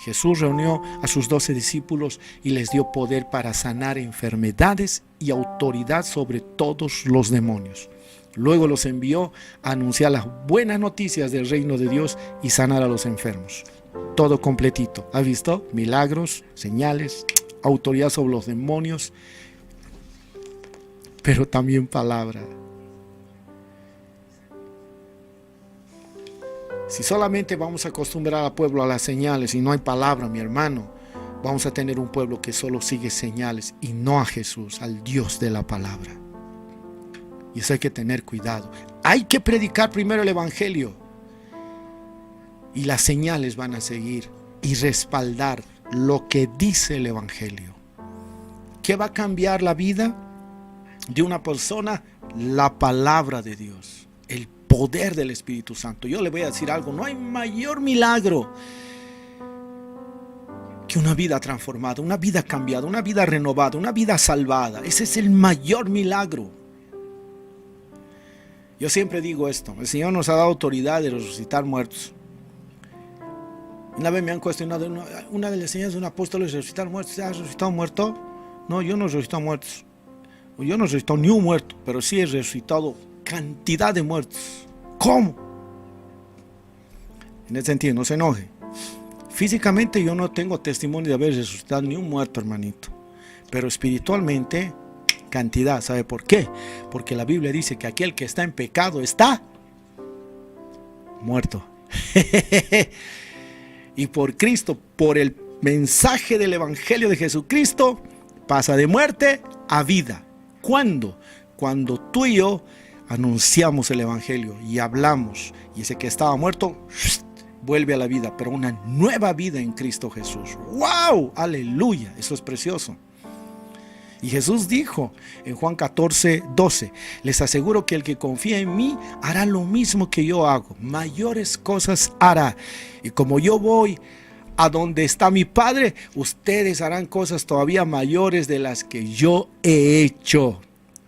Jesús reunió a sus 12 discípulos y les dio poder para sanar enfermedades y autoridad sobre todos los demonios. Luego los envió a anunciar las buenas noticias del reino de Dios y sanar a los enfermos. Todo completito. ¿Has visto? Milagros, señales, autoridad sobre los demonios, pero también palabra. Si solamente vamos a acostumbrar al pueblo a las señales y no hay palabra, mi hermano, vamos a tener un pueblo que solo sigue señales y no a Jesús, al Dios de la palabra. Y eso hay que tener cuidado. Hay que predicar primero el evangelio. Y las señales van a seguir y respaldar lo que dice el evangelio. ¿Qué va a cambiar la vida de una persona? La palabra de Dios, el poder del Espíritu Santo. Yo le voy a decir algo, no hay mayor milagro que una vida transformada, una vida cambiada, una vida renovada, una vida salvada. Ese es el mayor milagro. Yo siempre digo esto, el Señor nos ha dado autoridad de resucitar muertos. Una vez me han cuestionado, una de las enseñanzas de un apóstol es resucitar muertos. ¿Has resucitado muerto? No, yo no he resucitado muertos. Yo no he resucitado ni un muerto, pero sí he resucitado cantidad de muertos. ¿Cómo? En ese sentido, no se enoje. Físicamente yo no tengo testimonio de haber resucitado ni un muerto, hermanito. Pero espiritualmente, cantidad. ¿Sabe por qué? Porque la Biblia dice que aquel que está en pecado está muerto. Y por Cristo, por el mensaje del Evangelio de Jesucristo, pasa de muerte a vida. ¿Cuándo? Cuando tú y yo anunciamos el Evangelio y hablamos, y ese que estaba muerto vuelve a la vida, pero una nueva vida en Cristo Jesús. ¡Wow! ¡Aleluya! Eso es precioso. Y Jesús dijo en Juan 14:12, les aseguro que el que confía en mí hará lo mismo que yo hago, mayores cosas hará. Y como yo voy a donde está mi Padre, ustedes harán cosas todavía mayores de las que yo he hecho.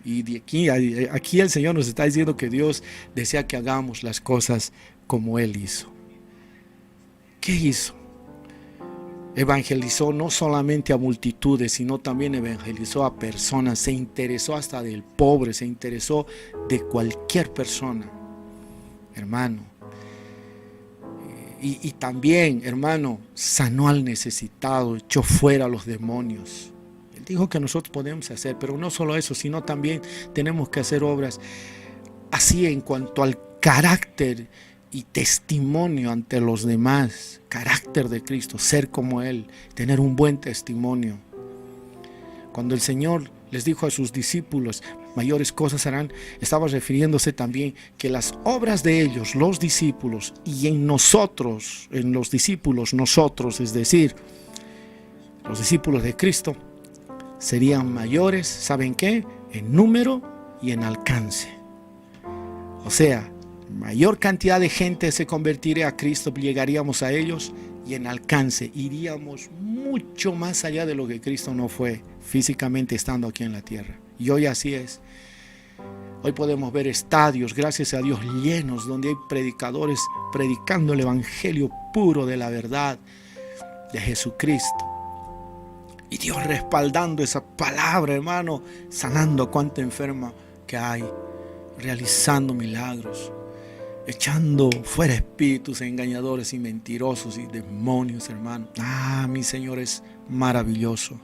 Y de aquí el Señor nos está diciendo que Dios desea que hagamos las cosas como Él hizo. ¿Qué hizo? Evangelizó no solamente a multitudes, sino también evangelizó a personas. Se interesó hasta del pobre, se interesó de cualquier persona, hermano. Y también, hermano, sanó al necesitado, echó fuera a los demonios. Él dijo que nosotros podemos hacer, pero no solo eso, sino también tenemos que hacer obras así en cuanto al carácter y testimonio ante los demás, carácter de Cristo, ser como Él, tener un buen testimonio. Cuando el Señor les dijo a sus discípulos, mayores cosas harán, estaba refiriéndose también que las obras de ellos, los discípulos, y en nosotros, en los discípulos, nosotros, es decir, los discípulos de Cristo, serían mayores, ¿saben qué? En número y en alcance. O sea, mayor cantidad de gente se convertiría a Cristo, llegaríamos a ellos, y en alcance iríamos mucho más allá de lo que Cristo no fue físicamente estando aquí en la tierra. Y hoy así es. Hoy podemos ver estadios, gracias a Dios, llenos, donde hay predicadores predicando el evangelio puro de la verdad de Jesucristo. Y Dios respaldando esa palabra, hermano, sanando a cuánta enferma que hay, realizando milagros, echando fuera espíritus engañadores y mentirosos y demonios, hermano. Mi Señor es maravilloso.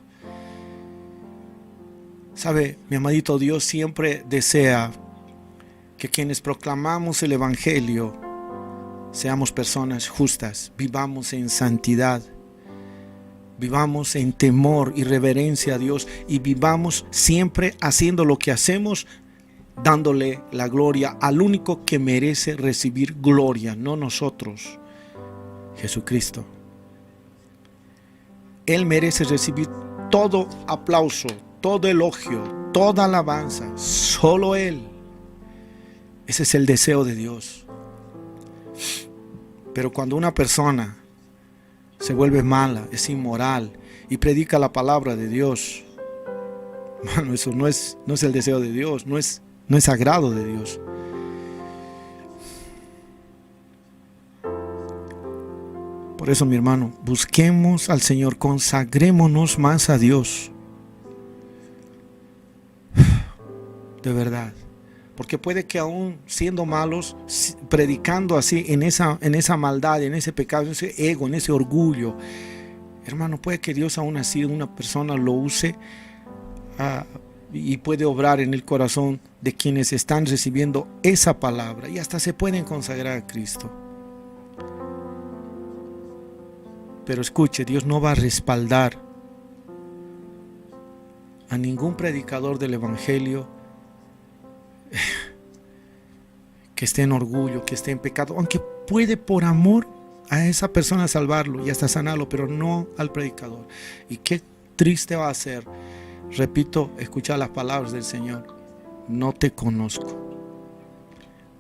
Sabe, mi amadito, Dios siempre desea que quienes proclamamos el evangelio seamos personas justas, vivamos en santidad, vivamos en temor y reverencia a Dios, y vivamos siempre haciendo lo que hacemos, dándole la gloria al único que merece recibir gloria, no nosotros, Jesucristo. Él merece recibir todo aplauso, todo elogio, toda alabanza, solo Él. Ese es el deseo de Dios. Pero cuando una persona se vuelve mala, es inmoral y predica la palabra de Dios, mano, eso no es el deseo de Dios, no es agrado de Dios. Por eso, mi hermano, busquemos al Señor, consagrémonos más a Dios. De verdad. Porque puede que aún siendo malos, predicando así en esa maldad, en ese pecado, en ese ego, en ese orgullo, hermano, puede que Dios aún así una persona lo use y puede obrar en el corazón de quienes están recibiendo esa palabra, y hasta se pueden consagrar a Cristo. Pero escuche, Dios no va a respaldar a ningún predicador del evangelio que esté en orgullo, que esté en pecado, aunque puede por amor a esa persona salvarlo y hasta sanarlo, pero no al predicador. Y qué triste va a ser, repito, escuchar las palabras del Señor: no te conozco.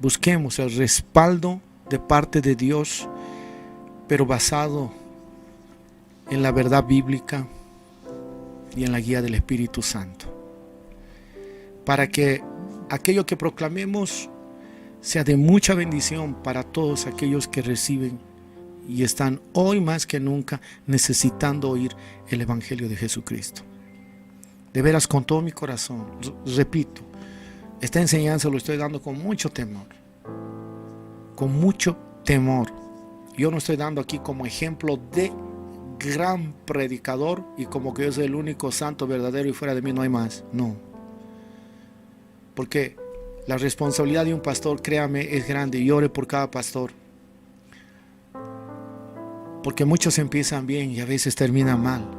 Busquemos el respaldo de parte de Dios, pero basado en la verdad bíblica y en la guía del Espíritu Santo, para que aquello que proclamemos sea de mucha bendición para todos aquellos que reciben y están hoy más que nunca necesitando oír el Evangelio de Jesucristo. De veras, con todo mi corazón, repito, esta enseñanza lo estoy dando con mucho temor, Yo no estoy dando aquí como ejemplo de gran predicador y como que yo soy el único santo verdadero y fuera de mí no hay más. No. Porque la responsabilidad de un pastor, créame, es grande. Y ore por cada pastor. Porque muchos empiezan bien y a veces terminan mal.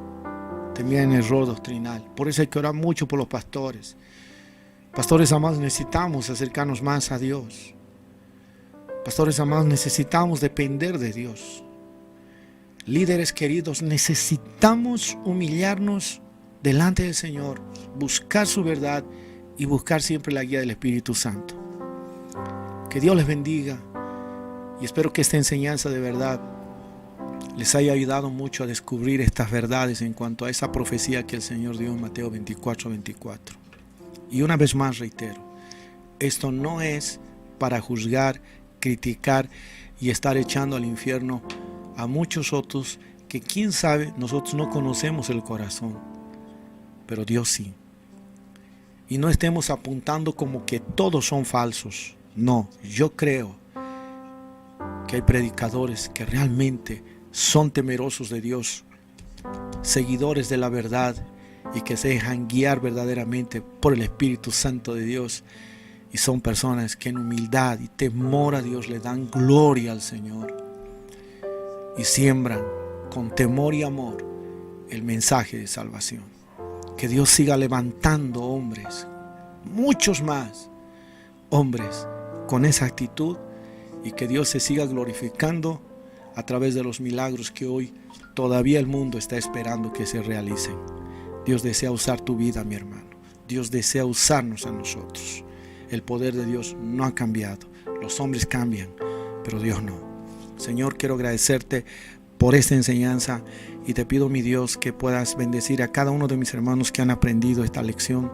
Terminan en error doctrinal. Por eso hay que orar mucho por los pastores. Pastores amados, necesitamos acercarnos más a Dios. Pastores amados, necesitamos depender de Dios. Líderes queridos, necesitamos humillarnos delante del Señor, buscar su verdad y buscar siempre la guía del Espíritu Santo. Que Dios les bendiga y espero que esta enseñanza de verdad les haya ayudado mucho a descubrir estas verdades en cuanto a esa profecía que el Señor dio en Mateo 24:24. Y una vez más reitero, esto no es para juzgar, criticar y estar echando al infierno a muchos otros que quién sabe, nosotros no conocemos el corazón, pero Dios sí. Y no estemos apuntando como que todos son falsos. No, yo creo que hay predicadores que realmente son temerosos de Dios, seguidores de la verdad y que se dejan guiar verdaderamente por el Espíritu Santo de Dios. Y son personas que en humildad y temor a Dios le dan gloria al Señor y siembran con temor y amor el mensaje de salvación. Que Dios siga levantando hombres, muchos más hombres con esa actitud, y que Dios se siga glorificando a través de los milagros que hoy todavía el mundo está esperando que se realicen. Dios desea usar tu vida, mi hermano. Dios desea usarnos a nosotros. El poder de Dios no ha cambiado. Los hombres cambian, pero Dios no. Señor, quiero agradecerte por esta enseñanza y te pido, mi Dios, que puedas bendecir a cada uno de mis hermanos que han aprendido esta lección.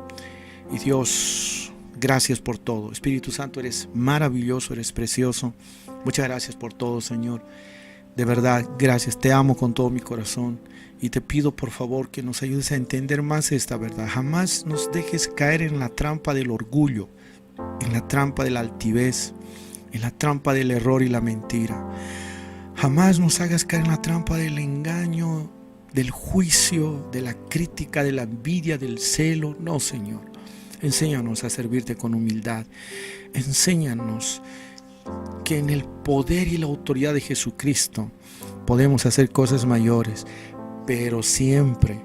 Y Dios, gracias por todo. Espíritu Santo, eres maravilloso, eres precioso. Muchas gracias por todo, Señor. De verdad, gracias. Te amo con todo mi corazón. Y te pido, por favor, que nos ayudes a entender más esta verdad. Jamás nos dejes caer en la trampa del orgullo, en la trampa de la altivez, en la trampa del error y la mentira. Jamás nos hagas caer en la trampa del engaño, del juicio, de la crítica, de la envidia, del celo. No, Señor. Enséñanos a servirte con humildad. Enséñanos que en el poder y la autoridad de Jesucristo podemos hacer cosas mayores, pero siempre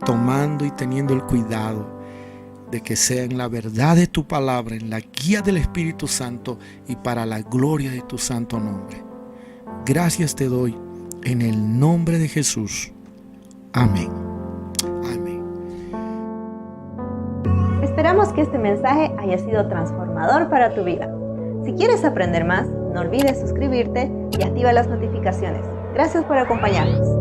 tomando y teniendo el cuidado de que sea en la verdad de tu palabra, en la guía del Espíritu Santo y para la gloria de tu santo nombre. Gracias te doy en el nombre de Jesús. Amén. Amén. Esperamos que este mensaje haya sido transformador para tu vida. Si quieres aprender más, no olvides suscribirte y activa las notificaciones. Gracias por acompañarnos.